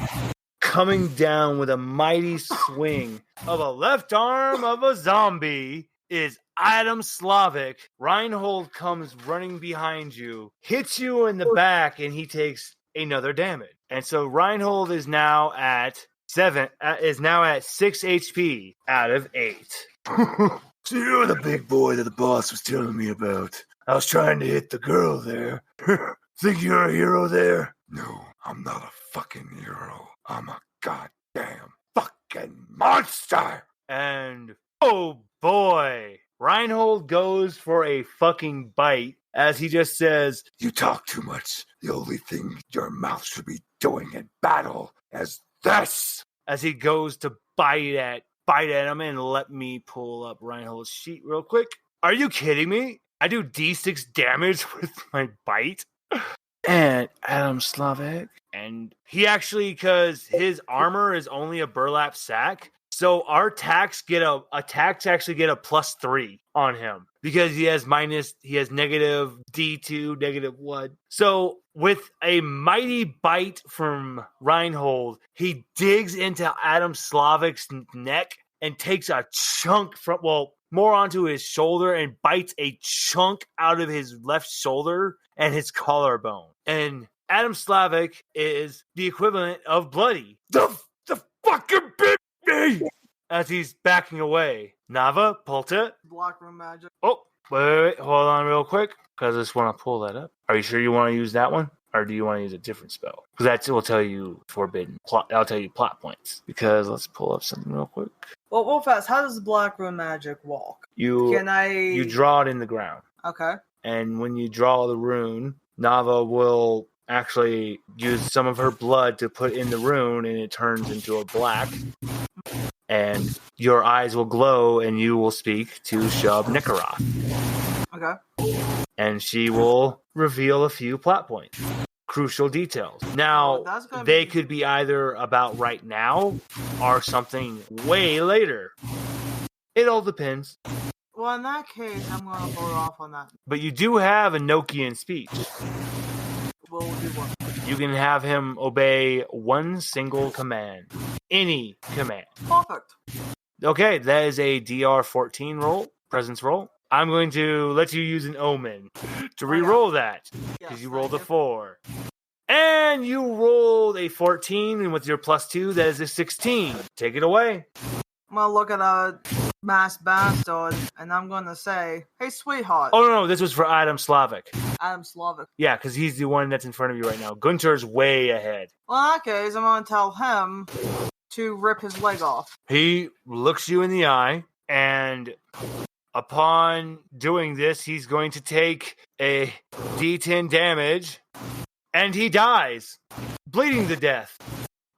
coming down with a mighty swing of a left arm of a zombie, is Adam Slavic. Reinhold comes running behind you, hits you in the back, and he takes another damage. And so Reinhold is now at 6 HP out of 8. So you're the big boy that the boss was telling me about. I was trying to hit the girl there. Think you're a hero there? No, I'm not a fucking hero. I'm a goddamn fucking monster. And oh boy, Reinhold goes for a fucking bite as he just says, "You talk too much. The only thing your mouth should be doing in battle is this." As he goes to bite at him, and let me pull up Reinhold's sheet real quick. Are you kidding me? I do D6 damage with my bite? And Adam Slavic. And he actually, because his armor is only a burlap sack, so our attacks actually get a +3 on him because he has negative D2, -1. So with a mighty bite from Reinhold, he digs into Adam Slavic's neck and takes a chunk more onto his shoulder and bites a chunk out of his left shoulder and his collarbone. And Adam Slavic is the equivalent of bloody. The fucking bit me! As he's backing away. Nava, Polta. Black room magic. Oh, wait, hold on real quick, because I just want to pull that up. Are you sure you want to use that one? Or do you want to use a different spell? Because that will tell you forbidden plot. I'll tell you plot points. Because let's pull up something real quick. Well, real fast, how does the black room magic walk? You draw it in the ground. Okay. And when you draw the rune, Nava will actually use some of her blood to put in the rune, and it turns into a black. And your eyes will glow, and you will speak to Shub Nikaroth. Okay. And she will reveal a few plot points. Crucial details. Now, they could be either about right now or something way later. It all depends. Well, in that case, I'm going to hold off on that. But you do have a Nokian speech. Well, we'll do one. You can have him obey one single command. Any command. Perfect. Okay, that is a DR14 roll, presence roll. I'm going to let you use an omen to re-roll that, because you rolled a 4. And you rolled a 14, and with your +2, that is a 16. Take it away. I'm going to look at masked bastard, and I'm gonna say, "Hey, sweetheart." Oh no, this was for Adam Slavic. Adam Slavic. Yeah, because he's the one that's in front of you right now. Gunter's way ahead. Well, in that case, I'm gonna tell him to rip his leg off. He looks you in the eye, and upon doing this, he's going to take a D10 damage, and he dies, bleeding to death.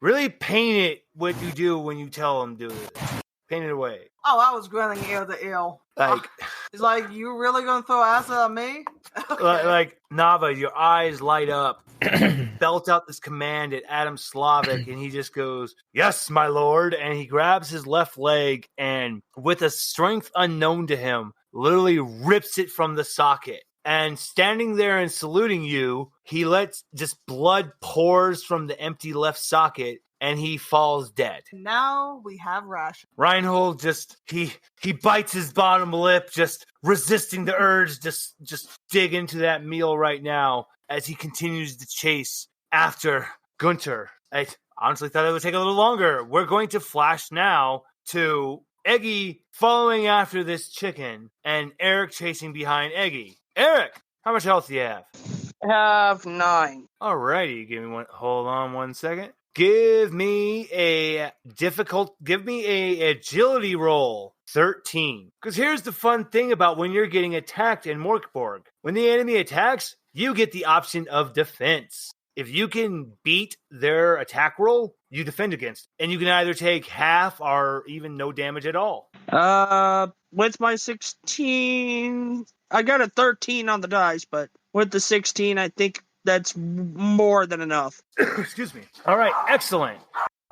Really paint it what you do when you tell him to do it. Paint it away. Oh, I was grinning ear to ear. Like, It's like, you really gonna throw acid at me? Okay. like Nava, your eyes light up. Belt out this command at Adam Slavic, and he just goes, "Yes, my lord," and he grabs his left leg and, with a strength unknown to him, literally rips it from the socket. And standing there and saluting you, he lets just blood pours from the empty left socket, and he falls dead. Now we have ration. Reinhold just he bites his bottom lip, just resisting the urge to just dig into that meal right now as he continues to chase after Gunter. I honestly thought it would take a little longer. We're going to flash now to Eggy following after this chicken and Eric chasing behind Eggy. Eric, how much health do you have? I have 9. Alrighty, give me one. Hold on 1 second. Give me a agility roll. 13. Because here's the fun thing about when you're getting attacked in Morkborg. When the enemy attacks, you get the option of defense. If you can beat their attack roll, you defend against it. And you can either take half or even no damage at all. With my 16, I got a 13 on the dice, but with the 16, I think that's more than enough. Excuse me. All right, excellent.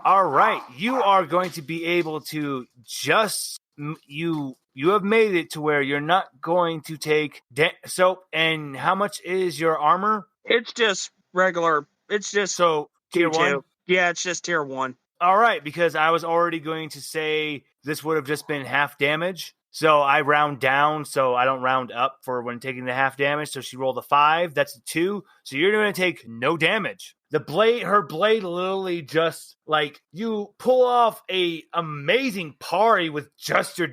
All right, you are going to be able to just you have made it to where you're not going to take so. And how much is your armor? It's just regular. It's just so tier 1. Yeah, it's just tier 1. All right, because I was already going to say this would have just been half damage. So I round down, so I don't round up for when taking the half damage. So she rolled a 5. That's a 2. So you're going to take no damage. Her blade literally just, like, you pull off a amazing parry with just the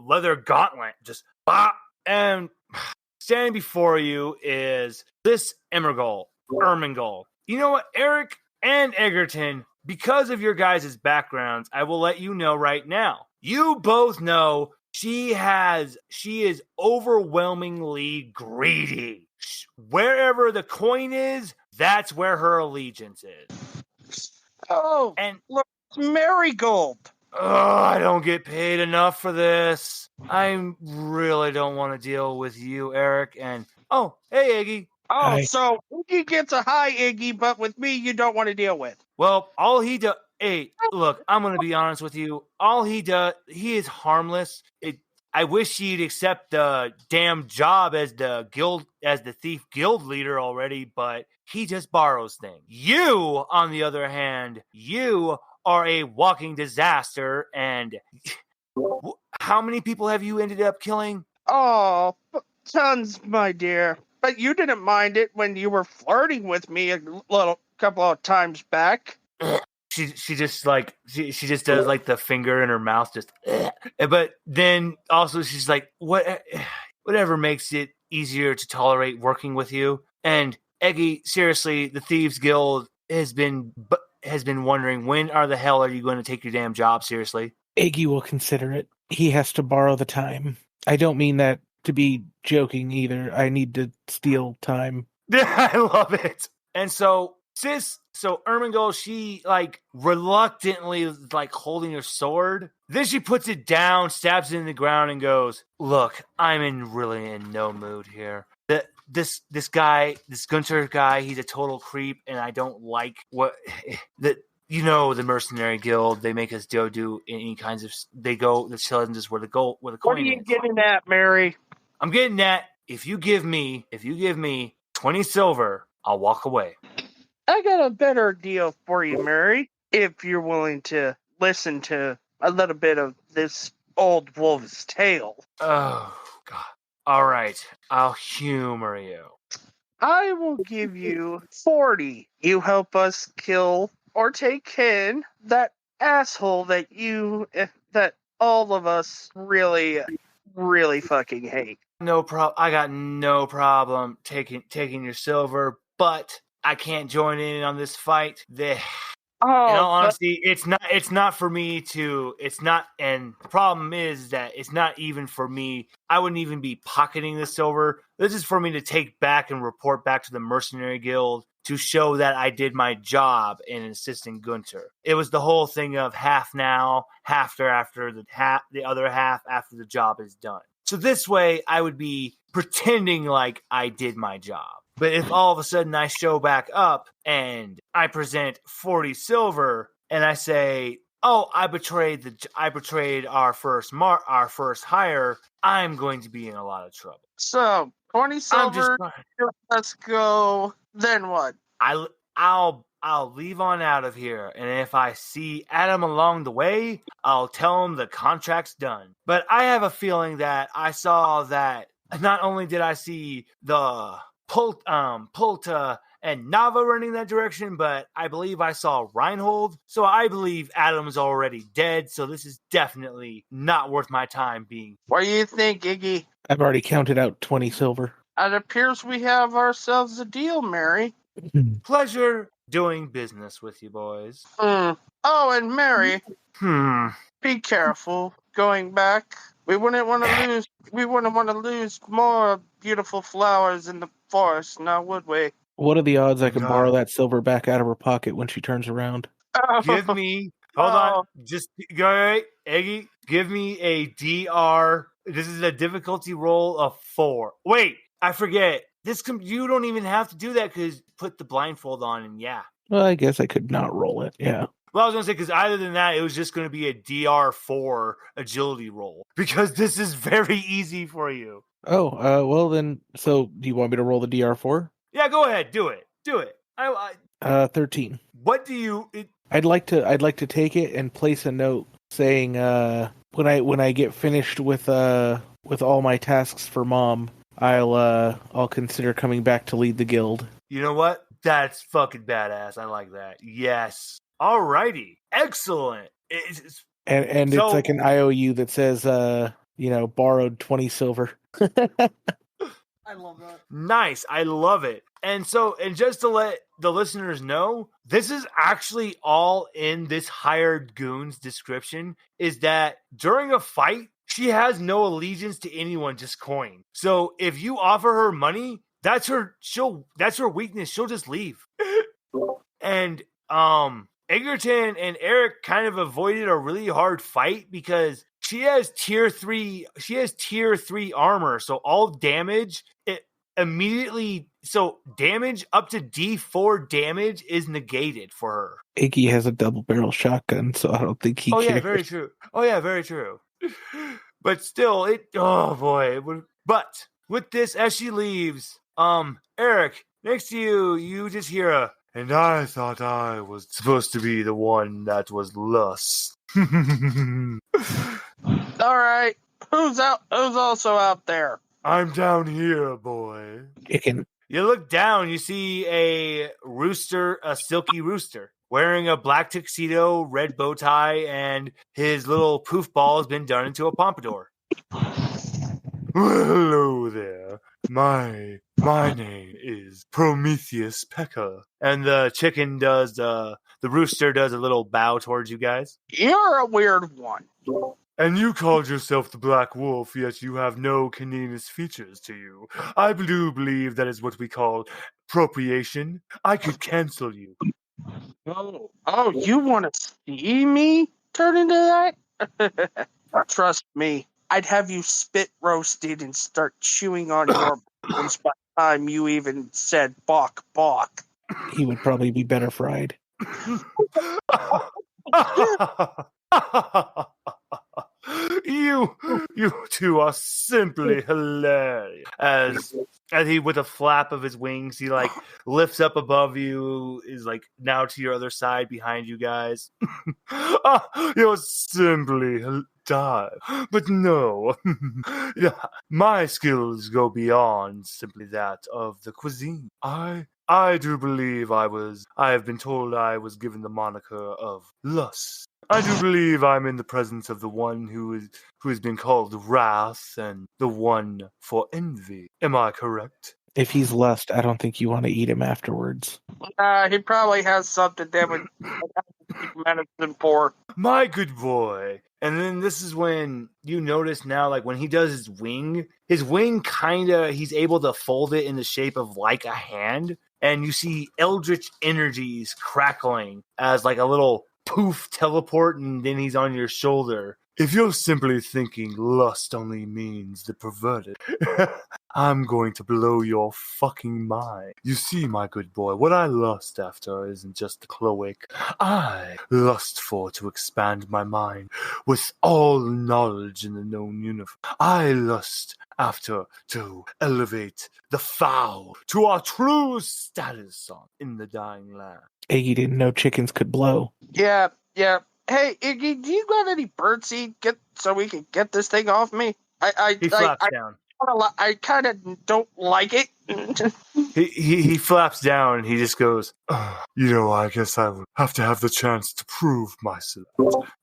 leather gauntlet. Just, bah! And standing before you is this Ermengull. You know what, Eric and Egerton, because of your guys' backgrounds, I will let you know right now. You both know she is overwhelmingly greedy. Wherever the coin is, that's where her allegiance is. Oh, and look, it's Marigold. Oh, I don't get paid enough for this. I really don't want to deal with you, Eric. And oh, hey, Eggy. Oh, Hi. so Iggy gets a hi, Iggy, but with me, you don't want to deal with. Well, all he does. Hey, look, I'm going to be honest with you. All he does, he is harmless. I wish he'd accept the damn job as the thief guild leader already, but he just borrows things. You, on the other hand, you are a walking disaster, and how many people have you ended up killing? Oh, tons, my dear. But you didn't mind it when you were flirting with me a couple of times back. She just like she just does like the finger in her mouth, just. But then also she's like, whatever makes it easier to tolerate working with you. And Eggy, seriously, the Thieves Guild has been wondering, when the hell are you going to take your damn job seriously? Eggy will consider it. He has to borrow the time. I don't mean that to be joking either. I need to steal time. I love it. And so Ermengull, she like reluctantly like holding her sword. Then she puts it down, stabs it in the ground, and goes, "Look, I'm really in no mood here. This Gunter guy, he's a total creep, and I don't like the Mercenary Guild. They make us do any kinds of. The challenge is where the coin is. What are you getting at, Mary? I'm getting at if you give me 20 silver, I'll walk away." I got a better deal for you, Mary, if you're willing to listen to a little bit of this old wolf's tale. Oh, God. All right. I'll humor you. I will give you 40. You help us kill or take in that asshole that all of us really, really fucking hate. I got no problem taking your silver, but I can't join in on this fight. In all honesty, it's not for me to. It's not, and the problem is that it's not even for me. I wouldn't even be pocketing the silver. This is for me to take back and report back to the mercenary guild to show that I did my job in assisting Gunter. It was the whole thing of half now, half after the other half after the job is done. So this way, I would be pretending like I did my job. But if all of a sudden I show back up and I present 40 silver and I say, "Oh, I betrayed our first hire," I'm going to be in a lot of trouble. So 20 silver. Let's go. Then what? I'll leave on out of here, and if I see Adam along the way, I'll tell him the contract's done. But I have a feeling that I saw that not only did I see the Palta and Nava running that direction, but I believe I saw Reinhold. So I believe Adam's already dead. So this is definitely not worth my time being. What do you think, Iggy? I've already counted out 20 silver. It appears we have ourselves a deal, Mary. Pleasure doing business with you, boys. Oh, and Mary. Be careful going back. We wouldn't want to lose more beautiful flowers in the forest, now would we? What are the odds I can borrow that silver back out of her pocket when she turns around? Hold on. Just go, Eggy. Give me a DR. This is a difficulty roll of 4. Wait, I forget. You don't even have to do that because put the blindfold on and yeah. Well, I guess I could not roll it. Yeah. Well, I was going to say, because other than that, it was just going to be a DR4 agility roll. Because this is very easy for you. Oh, well then, so do you want me to roll the DR4? Yeah, go ahead. Do it. 13. What do you... I'd like to take it and place a note saying, when I get finished with all my tasks for Mom, I'll consider coming back to lead the guild. You know what? That's fucking badass. I like that. Yes. Alrighty. Excellent. And it's like an IOU that says, borrowed 20 silver. I love that. Nice. I love it. And just to let the listeners know, this is actually all in this hired goon's description, is that during a fight, she has no allegiance to anyone, just coin. So if you offer her money, that's her weakness. She'll just leave. And Egerton and Eric kind of avoided a really hard fight because she has tier 3 armor, so all damage damage up to D4 damage is negated for her. Iggy has a double barrel shotgun, so I don't think he cares. Yeah, very true. Very true. But still, but with this, as she leaves, Eric, next to you, you just hear and I thought I was supposed to be the one that was lost. All right. Who's also out there? I'm down here, boy. Chicken. You look down, you see a silky rooster, wearing a black tuxedo, red bow tie, and his little poof ball has been done into a pompadour. Hello there. My name is Prometheus Pecker. And the rooster does a little bow towards you guys. You're a weird one. And you called yourself the Black Wolf, yet you have no canines features to you. I do believe that is what we call appropriation. I could cancel you. Oh, you want to see me turn into that? Trust me, I'd have you spit roasted and start chewing on your bones by the time you even said "bawk, bawk." He would probably be better fried. You two are simply hilarious. As he, with a flap of his wings, he lifts up above you, is now to your other side behind you guys. You're simply dive. But no, my skills go beyond simply that of the cuisine. I I do believe I have been told I was given the moniker of Lust. I do believe I'm in the presence of the one who has been called Wrath and the one for Envy. Am I correct? If he's lust, I don't think you want to eat him afterwards. He probably has something that would take medicine for. My good boy. And then this is when you notice now, like when he does his wing he's able to fold it in the shape of like a hand. And you see eldritch energies crackling as like a little poof teleport, and then he's on your shoulder. If you're simply thinking lust only means the perverted, I'm going to blow your fucking mind. You see, my good boy, what I lust after isn't just the cloac. I lust for to expand my mind with all knowledge in the known universe. I lust after to elevate the foul to our true status in the dying land. Eggy didn't know chickens could blow. Yeah. Hey, Iggy, do you got any birdseed so we can get this thing off me? He flaps down. I kind of don't like it. He flaps down and he just goes, I guess I would have to have the chance to prove myself.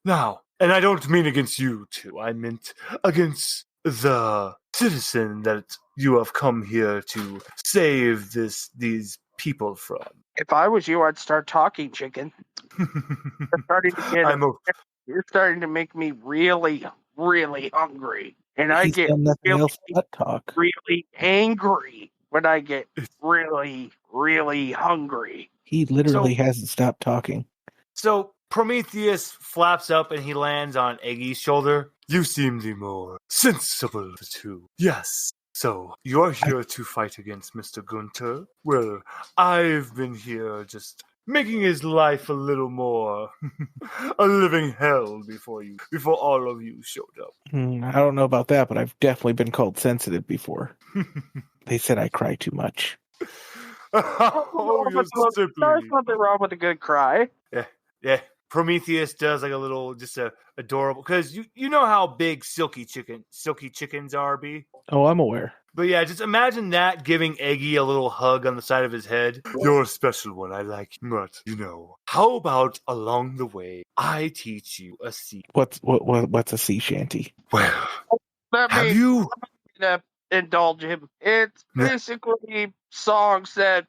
Now, and I don't mean against you two, I meant against the citizen that you have come here to save these people from. If I was you, I'd start talking, chicken. You're starting to make me really, really hungry. And I get really angry when I get really, really hungry. He literally hasn't stopped talking. So Prometheus flaps up and he lands on Eggy's shoulder. You seem the more sensible of the two. Yes. So, you're here to fight against Mr. Gunter? Well, I've been here just making his life a little more a living hell before all of you showed up. I don't know about that, but I've definitely been called sensitive before. They said I cry too much. There's nothing wrong with a good cry. Yeah. Prometheus does like a little, just a adorable, because you know how big silky chickens are, B? Oh, I'm aware. But yeah, just imagine that giving Eggy a little hug on the side of his head. You're a special one, I like you. But, how about along the way, I teach you a sea. What's a sea shanty? Well, have you... indulge him. It's basically songs that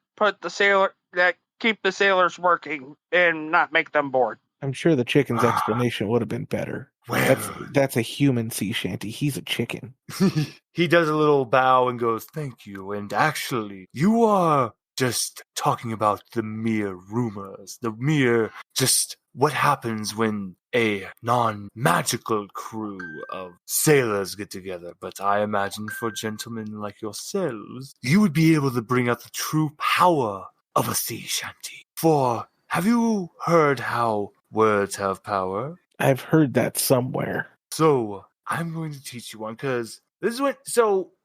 keep the sailors working and not make them bored. I'm sure the chicken's explanation would have been better. Well, that's a human sea shanty. He's a chicken. He does a little bow and goes, thank you. And actually, you are just talking about the mere rumors, just what happens when a non-magical crew of sailors get together. But I imagine for gentlemen like yourselves, you would be able to bring out the true power of a sea shanty. For have you heard how words have power? I've heard that somewhere. So I'm going to teach you one, because this is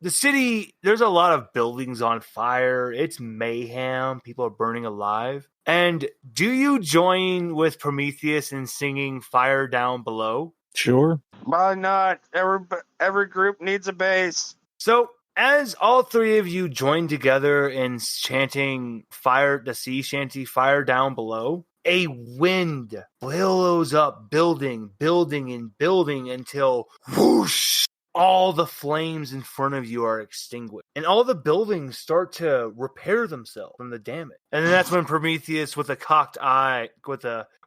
the city, there's a lot of buildings on fire. It's mayhem. People are burning alive. And do you join with Prometheus in singing Fire Down Below? Sure. Why not? Every group needs a bass. So as all three of you join together in chanting the sea shanty, Fire Down Below, a wind billows up, building and building until whoosh, all the flames in front of you are extinguished. And all the buildings start to repair themselves from the damage. And then that's when Prometheus, with a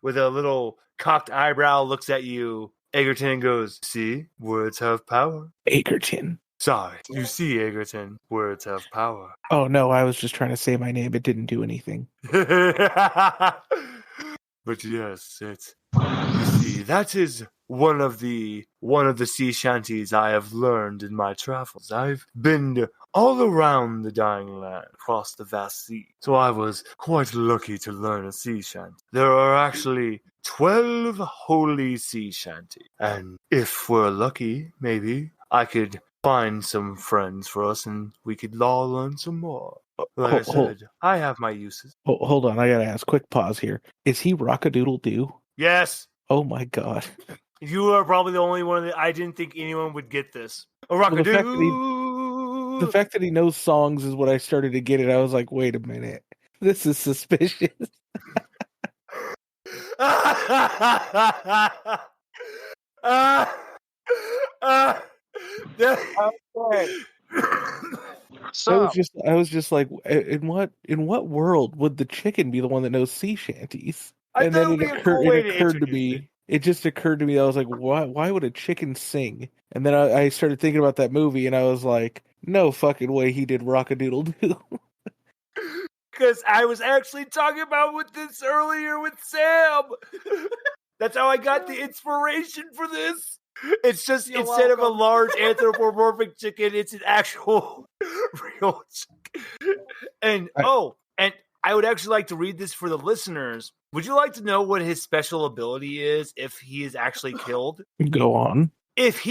little cocked eyebrow, looks at you, Egerton, and goes, see, words have power. Egerton. Sorry, you see, Egerton, words have power. Oh no, I was just trying to say my name. It didn't do anything. But yes, you see, that is one of the sea shanties I have learned in my travels. I've been all around the dying land, across the vast sea. So I was quite lucky to learn a sea shanty. There are actually 12 holy sea shanties. And if we're lucky, maybe I could find some friends for us and we could all learn some more. Like I said, I have my uses. Hold on, I gotta ask. Quick pause here. Is he Rock-a-Doodle-Doo? Yes. Oh my god. You are probably the only one I didn't think anyone would get this. A Rock-a-Doo. The fact that he knows songs is what I started to get it. I was like, wait a minute. This is suspicious. Okay. I So, was just like, in what world would the chicken be the one that knows sea shanties? I And thought it then would be a cool way to occurred to introduce me. It just occurred to me. I was like, why would a chicken sing? And then I started thinking about that movie, and I was like, no fucking way he did Rock-a-Doodle-Doo. Because I was actually talking about with this earlier with Sam. That's how I got the inspiration for this. It's just You're instead of a welcome. large anthropomorphic chicken, it's an actual real chicken. And and I would actually like to read this for the listeners. Would you like to know what his special ability is if he is actually killed? Go on. If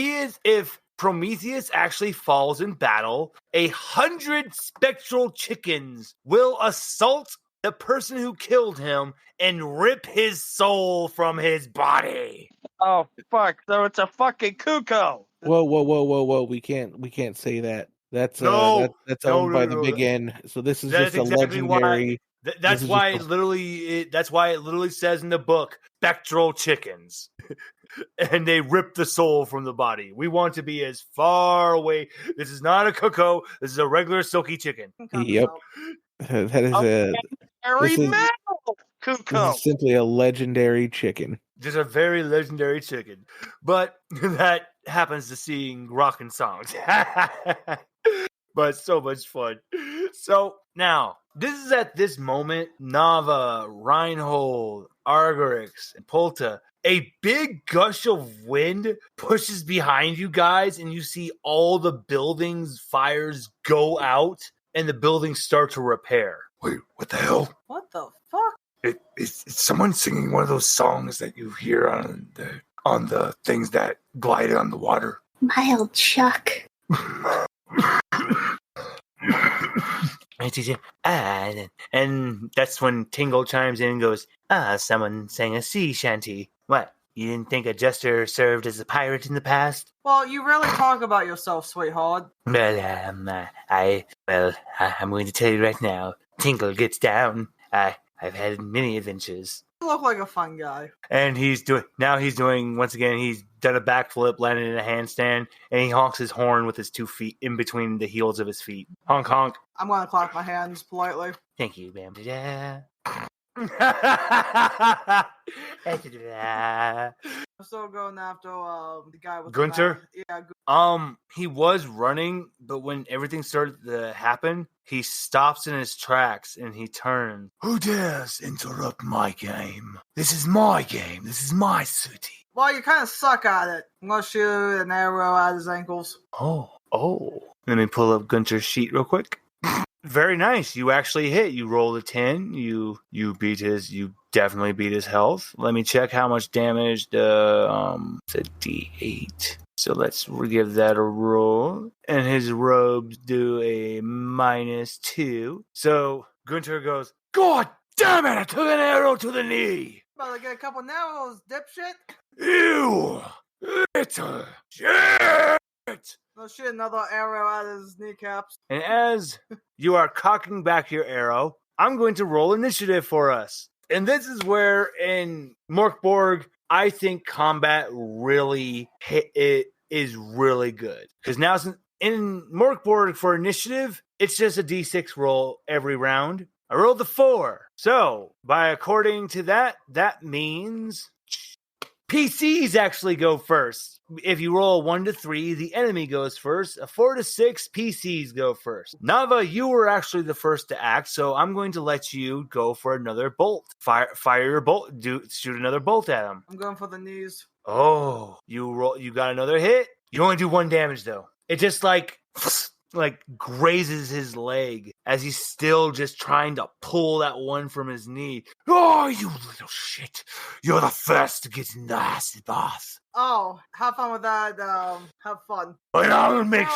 Prometheus actually falls in battle, 100 spectral chickens will assault the person who killed him and rip his soul from his body. oh fuck! So it's a fucking cuckoo. Whoa! We can't say that. That's No, that's no, owned no, by no. the Big N. So this is That just is a exactly why- legendary. That's This is why just that's why it literally says in the book, spectral chickens. And they rip the soul from the body. We want to be as far away. This is not a cuckoo. This is a regular silky chicken. Yep. That is Harry This is- Metal this cuckoo. is simply a legendary chicken. Just a very legendary chicken. But that happens to sing rockin' songs. But so much fun. So now, this is at this moment, Nava, Reinhold, Argerix, and Polta, a big gush of wind pushes behind you guys, and you see all the buildings' fires go out, and the buildings start to repair. Wait, what the hell? What the fuck? It's someone singing one of those songs that you hear on the things that glide on the water. Mild Chuck. And that's when Tingle chimes in and goes, someone sang a sea shanty. What? You didn't think a jester served as a pirate in the past? Well, you really talk about yourself, sweetheart. Well, I'm going to tell you right now. Tingle gets down. I've had many adventures. You look like a fun guy. And he's doing once again, he's done a backflip, landed in a handstand, and he honks his horn with his 2 feet in between the heels of his feet. Honk, honk. I'm gonna clap my hands politely. Thank you, Bam. I'm I'm still going after the guy with Gunter? the mask. Yeah, He was running, but when everything started to happen, he stops in his tracks and he turns. Who dares interrupt my game? This is my game. This is my city. well, you kind of suck at it. I'm gonna shoot an arrow at his ankles. Oh. Let me pull up Gunter's sheet real quick. Very nice. You actually hit. You rolled a 10. You definitely beat his health. Let me check how much damage it's a D8. So let's give that a roll. And his robes do a -2. So Gunter goes, God damn it, I took an arrow to the knee. About to get a couple narrows, dipshit. You little shit. No shit, another arrow at his kneecaps. And as you are cocking back your arrow, I'm going to roll initiative for us. And this is where in Morkborg, I think combat really is really good. Because now in Morkborg for initiative, it's just a D6 roll every round. I rolled the 4. So, according to that means PCs actually go first. If you roll a 1 to 3, the enemy goes first. A 4 to 6, PCs go first. Nava, you were actually the first to act, so I'm going to let you go for another bolt. Fire your bolt. Shoot another bolt at him. I'm going for the knees. Oh, you got another hit. You only do 1 damage though. It just like grazes his leg as he's still just trying to pull that one from his knee. Oh, you little shit. You're the first to get in the acid bath. Oh, have fun with that. Have fun. And I'll make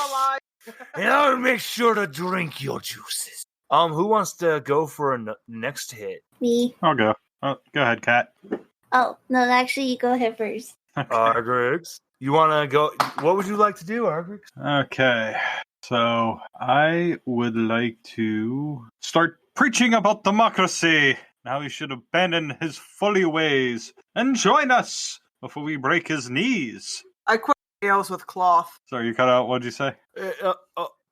Alright. make sure to drink your juices. Who wants to go for a next hit? Me. I'll go. Oh, go ahead, Kat. Oh, no, actually, you go ahead first. Okay. Argrix. You want to go? What would you like to do, Argrix? Okay. So I would like to start preaching about democracy. Now he should abandon his folly ways and join us before we break his knees. I quit nails with cloth. Sorry, you cut out. What'd you say?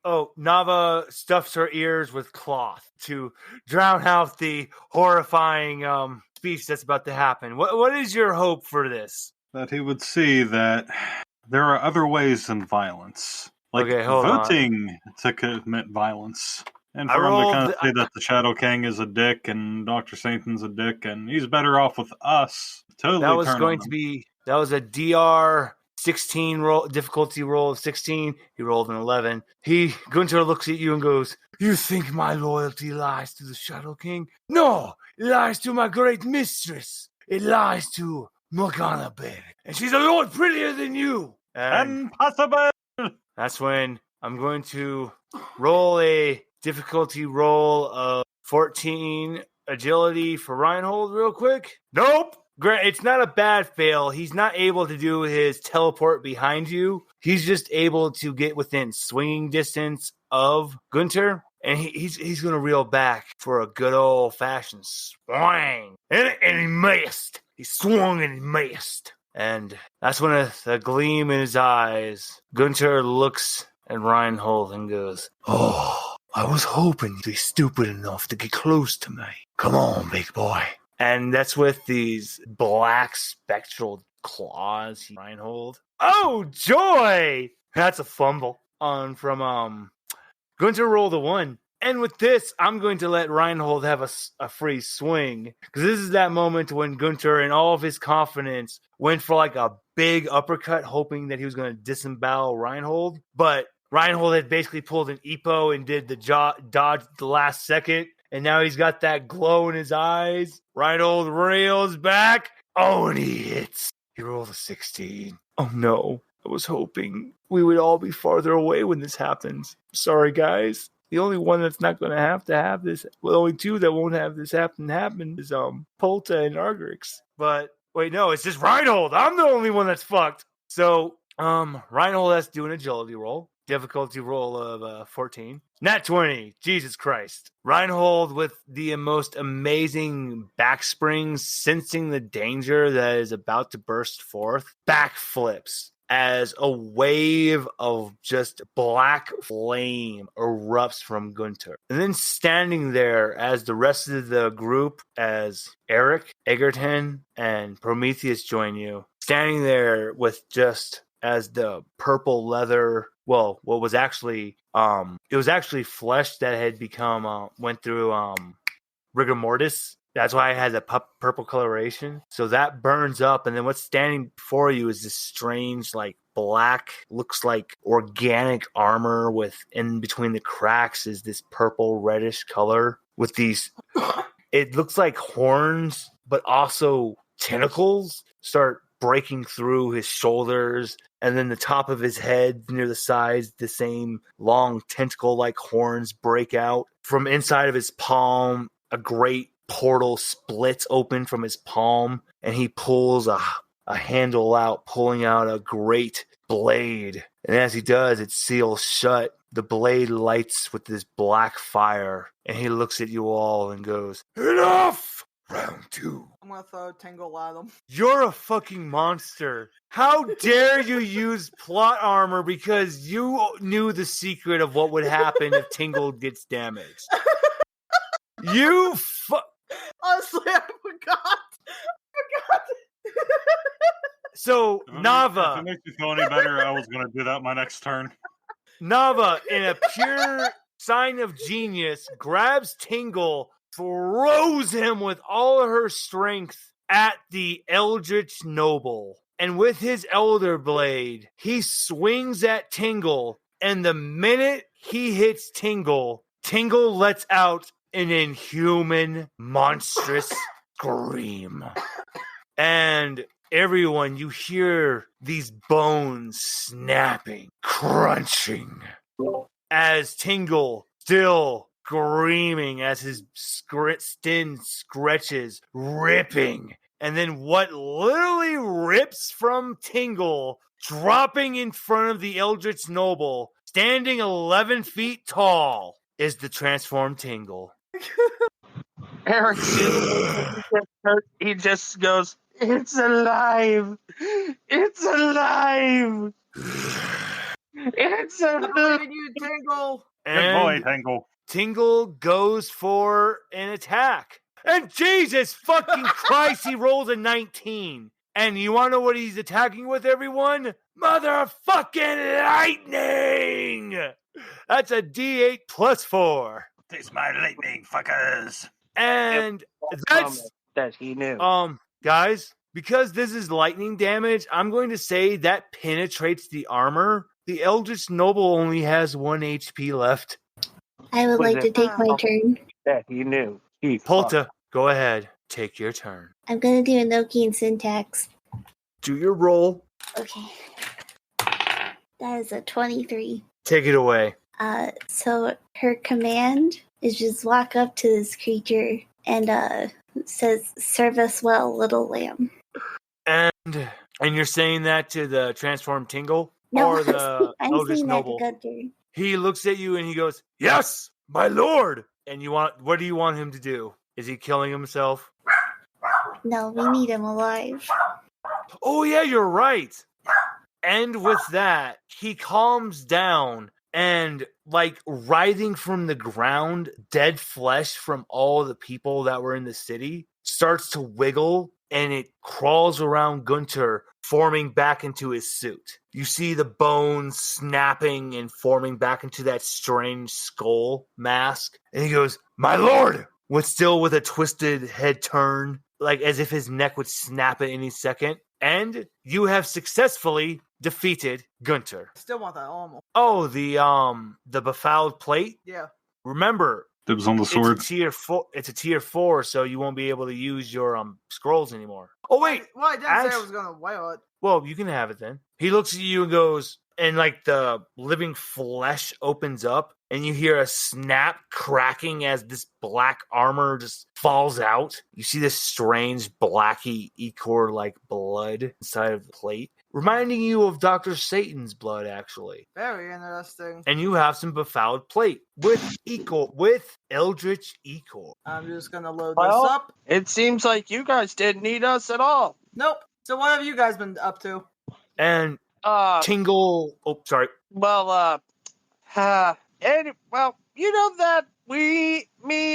Nava stuffs her ears with cloth to drown out the horrifying speech that's about to happen. What is your hope for this? That he would see that there are other ways than violence. Like Okay, hold on. voting to commit violence. And I for him to kind rolled- of say that the Shadow King is a dick and Dr. Satan's a dick and he's better off with us. Totally That was turn going on to him. be that was a DR 16 roll, difficulty roll of 16. He rolled an 11. Gunter looks at you and goes, "You think my loyalty lies to the Shadow King? No, it lies to my great mistress. It lies to Morgana Bear, and she's a lord prettier than you." And Impossible! that's when I'm going to roll a difficulty roll of 14 agility for Reinhold real quick. Nope. Great. It's not a bad fail. He's not able to do his teleport behind you. He's just able to get within swinging distance of Gunter, and he's going to reel back for a good old-fashioned swing. And he missed. He swung and he missed. And that's when a gleam in his eyes, Gunter looks at Reinhold and goes, "Oh, I was hoping you'd be stupid enough to get close to me. Come on, big boy." And that's with these black spectral claws, Reinhold. Oh, joy! That's a fumble from Gunter rolled a 1. And with this, I'm going to let Reinhold have a free swing. Because this is that moment when Gunter, in all of his confidence, went for like a big uppercut, hoping that he was going to disembowel Reinhold. But Reinhold had basically pulled an Ippo and did the dodge at the last second. And now he's got that glow in his eyes. Reinhold rails back. Oh, and he hits. He rolled a 16. Oh, no. I was hoping we would all be farther away when this happens. Sorry, guys. The only one that's not going to have this, well, only two that won't have this happen is Palta and Argrix. But wait, no, it's just Reinhold. I'm the only one that's fucked. So Reinhold has to do an agility roll. Difficulty roll of 14. Nat 20. Jesus Christ. Reinhold with the most amazing backsprings, sensing the danger that is about to burst forth, backflips as a wave of just black flame erupts from Gunter. And then standing there as the rest of the group, as Eric, Egerton, and Prometheus join you, standing there with just as the purple leather, well, what was actually, it was actually flesh that had become, went through rigor mortis. That's why it has a purple coloration. So that burns up, and then what's standing before you is this strange, like, black, looks like organic armor with, in between the cracks is this purple reddish color with these, it looks like horns, but also tentacles start breaking through his shoulders, and then the top of his head near the sides, the same long tentacle-like horns break out. From inside of his palm, a great portal splits open from his palm, and he pulls a handle out, pulling out a great blade. And as he does, it seals shut. The blade lights with this black fire, and he looks at you all and goes, "Enough!" Round 2. I'm gonna throw a tingle at him. You're a fucking monster. How dare you use plot armor because you knew the secret of what would happen if Tingle gets damaged. You Honestly, I forgot. So, If it Nava, makes you feel any better, I was going to do that my next turn. Nava, in a pure sign of genius, grabs Tingle, throws him with all of her strength at the Eldritch Noble. And with his Elder Blade, he swings at Tingle. And the minute he hits Tingle, Tingle lets out an inhuman, monstrous scream. And everyone, you hear these bones snapping, crunching, as Tingle, still screaming as his skin stretches, ripping. And then what literally rips from Tingle, dropping in front of the Eldritch Noble, standing 11 feet tall, is the transformed Tingle. Eric he just goes, "It's alive! It's alive! It's I believe alive!" in you, Tingle. Good boy, And Tangle. Tingle goes for an attack. And Jesus fucking Christ, he rolls a 19. And you want to know what he's attacking with, everyone? Motherfucking lightning! That's a D8 plus 4. Taste my lightning, fuckers. And that's, that he knew. guys, because this is lightning damage, I'm going to say that penetrates the armor. The Eldritch Noble only has 1 HP left. I would Was like it- to take my turn. That he knew. He Palta, go ahead. Take your turn. I'm gonna do a Nokian syntax. Do your roll. Okay. That is a 23. Take it away. So her command is just walk up to this creature and says, "Serve us well, little lamb." And you're saying that to the transformed Tingle? No, or the I'm Eldritch saying that to Noble? Gunter. He looks at you and he goes, "Yes, my lord." And what do you want him to do? Is he killing himself? No, we need him alive. Oh yeah, you're right. And with that, he calms down and, like, writhing from the ground, dead flesh from all the people that were in the city starts to wiggle, and it crawls around Gunter, forming back into his suit. You see the bones snapping and forming back into that strange skull mask. And he goes, "My lord!" with a twisted head turn, like as if his neck would snap at any second. And you have successfully defeated Gunter. Still want that armor. Oh, the befouled plate? Yeah. Remember, Dibs on the sword. it's a tier 4, so you won't be able to use your scrolls anymore. Oh wait, Well, I didn't say I was gonna wear it. well, you can have it then. He looks at you and goes, and like the living flesh opens up, and you hear a snap cracking as this black armor just falls out. You see this strange blacky ichor like blood inside of the plate, reminding you of Dr. Satan's blood, actually. Very interesting. And you have some befouled plate with Eldritch ichor. I'm just gonna load Well- this up. It seems like you guys didn't need us at all. Nope. So what have you guys been up to? And Uh, Tingle, oh, sorry. well, you know that me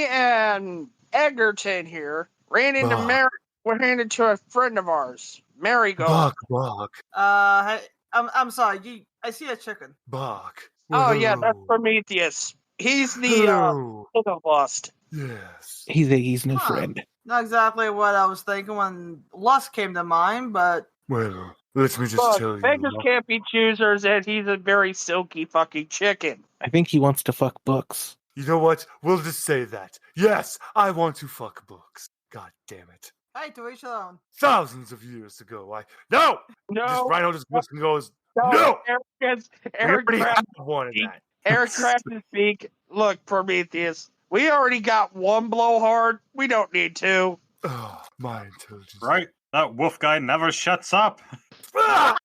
and Egerton here ran into Buck. We're ran into a friend of ours, Marigold. Buck. Hey, I'm sorry. I see a chicken. Buck. Oh yeah, that's Prometheus. He's the Oh, King of Lust. yes. He's Iggy's new Huh. friend. Not exactly what I was thinking when lust came to mind, but Well, let me just Look, tell you. beggars can't be choosers, and he's a very silky fucking chicken. I think he wants to fuck books. You know what? We'll just say that. Yes, I want to fuck books. God damn it. hey, to each their own. Thousands of years ago, No! Just No, Rhino just looks and goes, no! Eric We already cracks have one of that. Eric cracks his beak. Look, Prometheus, we already got one blowhard. We don't need two. Oh, my intelligence. Right? That wolf guy never shuts up. Ah!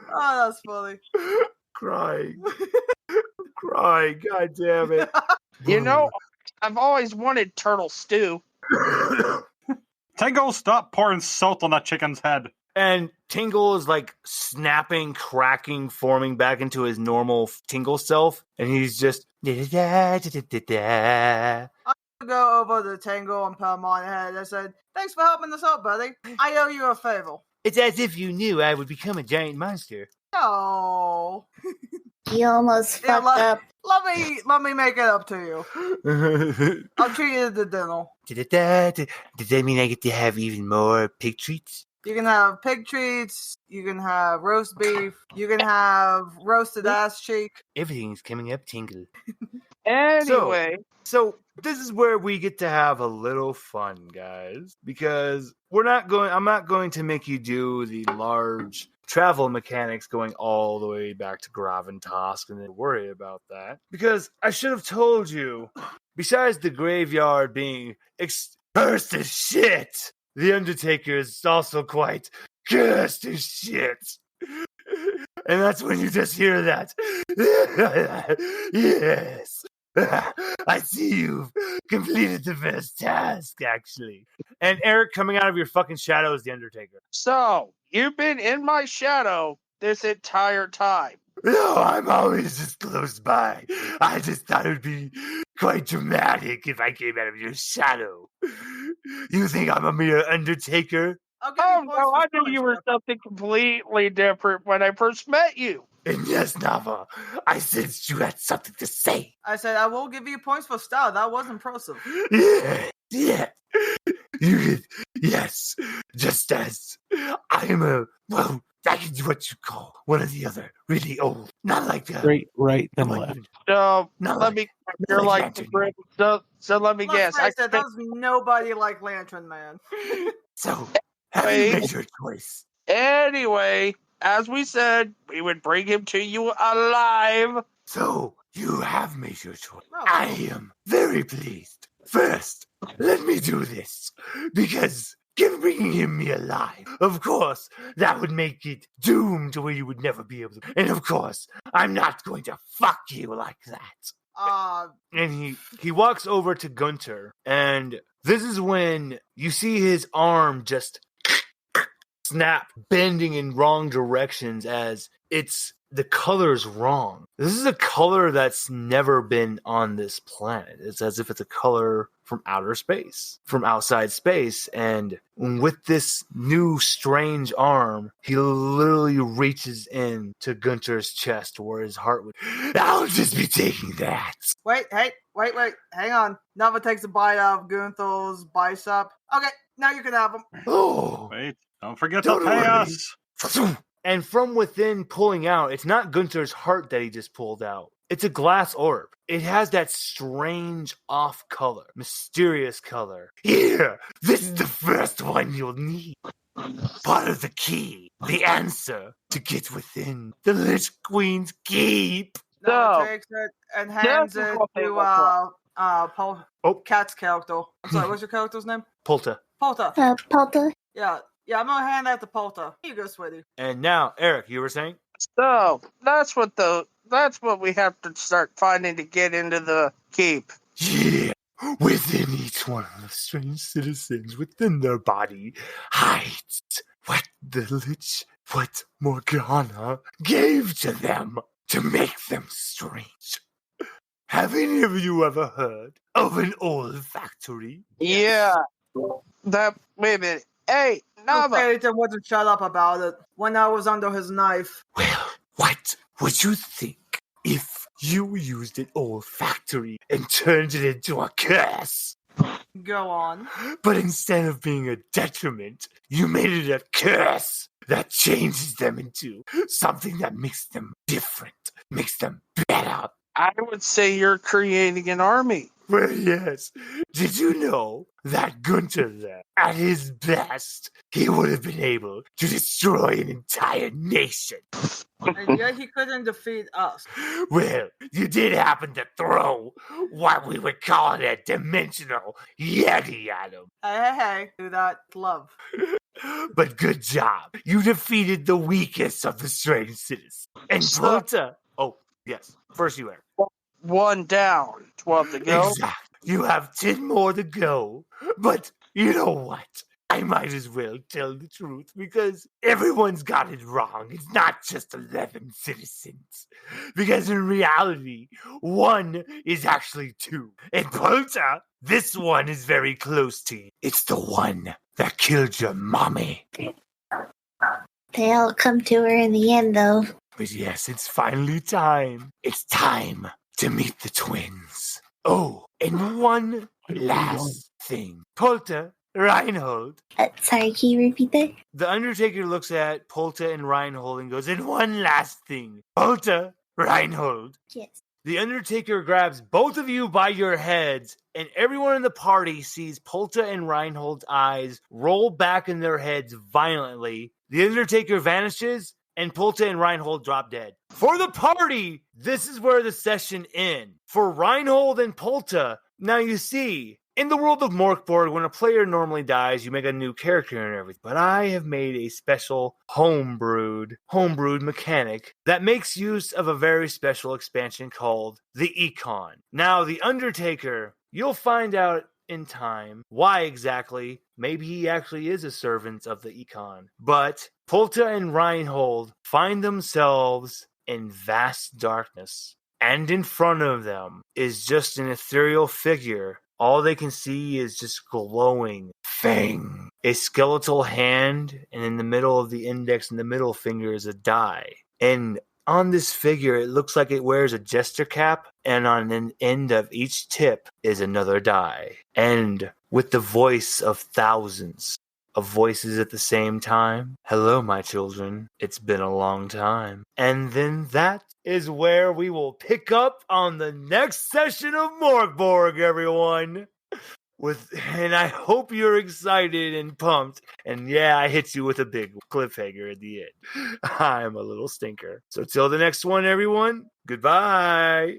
Oh, that's funny. Crying. Crying. God damn it. You know, I've always wanted turtle stew. Tango, stop pouring salt on that chicken's head. And Tingle is like snapping, cracking, forming back into his normal Tingle self. And he's just. I go over to Tango and pat him on the head. I said, "Thanks for helping us out, buddy. I owe you a favor." It's as if you knew I would become a giant monster. Oh, You almost Yeah, fucked up. let me make it up to you. I'll treat you to dinner. Does that mean I get to have even more pig treats? You can have pig treats. You can have roast beef. You can have roasted ass cheek. Everything's coming up, Tingle. Anyway, So this is where we get to have a little fun, guys, because I'm not going to make you do the large travel mechanics going all the way back to Graventosk and then worry about that. Because I should have told you, besides the graveyard being cursed as shit, the Undertaker is also quite cursed as shit. And that's when you just hear that. Yes. I see you've completed the first task, actually. And Eric coming out of your fucking shadow is the Undertaker. So, you've been in my shadow this entire time. No, I'm always just close by. I just thought it would be quite dramatic if I came out of your shadow. You think I'm a mere Undertaker? I'll give Oh, you points no, for I knew spelling you were check. something completely different when I first met you. And yes, Nava, I sensed you had something to say. I said I will give you points for style. That was impressive. Yeah. You could, yes, just as I am I can do what you call one or the other, really old. Not like Straight, right, then not left. So, Not let me, you're like like the Anthony. Brit. So let me Let's guess. face it, there's nobody like Lantern Man. So, have you made your choice? Anyway, as we said, we would bring him to you alive. So, you have made your choice. Oh. I am very pleased. First, let me do this, because bringing me alive, of course, that would make it doomed to where you would never be able to. And of course, I'm not going to fuck you like that. And he walks over to Gunter, and this is when you see his arm just snap, bending in wrong directions as the color's wrong. This is a color that's never been on this planet. It's as if it's a color from outer space, from outside space. And with this new strange arm, he literally reaches in to Gunter's chest where his heart would. I'll just be taking that. Wait, hang on. Nava takes a bite out of Gunther's bicep. Okay, now you can have him. Oh, Wait, don't forget Don't to pay worry. us. And from within pulling out, it's not Gunter's heart that he just pulled out. It's a glass orb. It has that strange off color, mysterious color. Here, this is the first one you'll need. Part of the key, the answer to get within the Lich Queen's keep. Nava No. takes it and hands That's it what they to Oh. Cat's character. I'm sorry, what's your character's name? Polta. Polta. Palta. Yeah, I'm gonna hand that to Polta. Here you go, sweetie. And now, Eric, you were saying? So that's what we have to start finding to get into the keep. Yeah, within each one of the strange citizens, within their body, hides what Morgana gave to them to make them strange. Have any of you ever heard of an olfactory? Yeah. Wait a minute. Hey, Nava. Phaeton wouldn't shut up about it when I was under his knife. Well, what would you think if you used an olfactory and turned it into a curse? Go on. But instead of being a detriment, you made it a curse that changes them into something that makes them different, makes them better. I would say you're creating an army. Well, yes. Did you know that Gunter there, at his best, he would have been able to destroy an entire nation? And yet he couldn't defeat us. Well, you did happen to throw what we would call a dimensional Yeti at him. Hey, do that love. But good job. You defeated the weakest of the strange citizens. And Polta. Oh, yes. First you, Eric. 1 down, 12 to go. Exactly. You have 10 more to go. But you know what? I might as well tell the truth because everyone's got it wrong. It's not just 11 citizens. Because in reality, 1 is actually 2. And Polta, this one is very close to you. It's the one that killed your mommy. They all come to her in the end, though. But yes, it's finally time. It's time to meet the twins. Oh, and one last thing. Polta, Reinhold. Sorry, can you repeat that? The Undertaker looks at Polta and Reinhold and goes, and one last thing. Polta, Reinhold. Yes. The Undertaker grabs both of you by your heads, and everyone in the party sees Polta and Reinhold's eyes roll back in their heads violently. The Undertaker vanishes, and Polta and Reinhold drop dead. For the party, this is where the session ends. For Reinhold and Polta, now you see, in the world of Morkborg, when a player normally dies, you make a new character and everything. But I have made a special homebrewed mechanic that makes use of a very special expansion called the Econ. Now, the Undertaker, you'll find out in time why exactly. Maybe he actually is a servant of the Econ. But Palta and Reinhold find themselves in vast darkness. And in front of them is just an ethereal figure. All they can see is just glowing fang. A skeletal hand, and in the middle of the index and the middle finger is a die. And on this figure, it looks like it wears a jester cap, and on an end of each tip is another die. And with the voice of thousands of voices at the same time. Hello, my children. It's been a long time. And then that is where we will pick up on the next session of Morkborg, everyone. And I hope you're excited and pumped. And yeah, I hit you with a big cliffhanger at the end. I'm a little stinker. So till the next one, everyone, goodbye.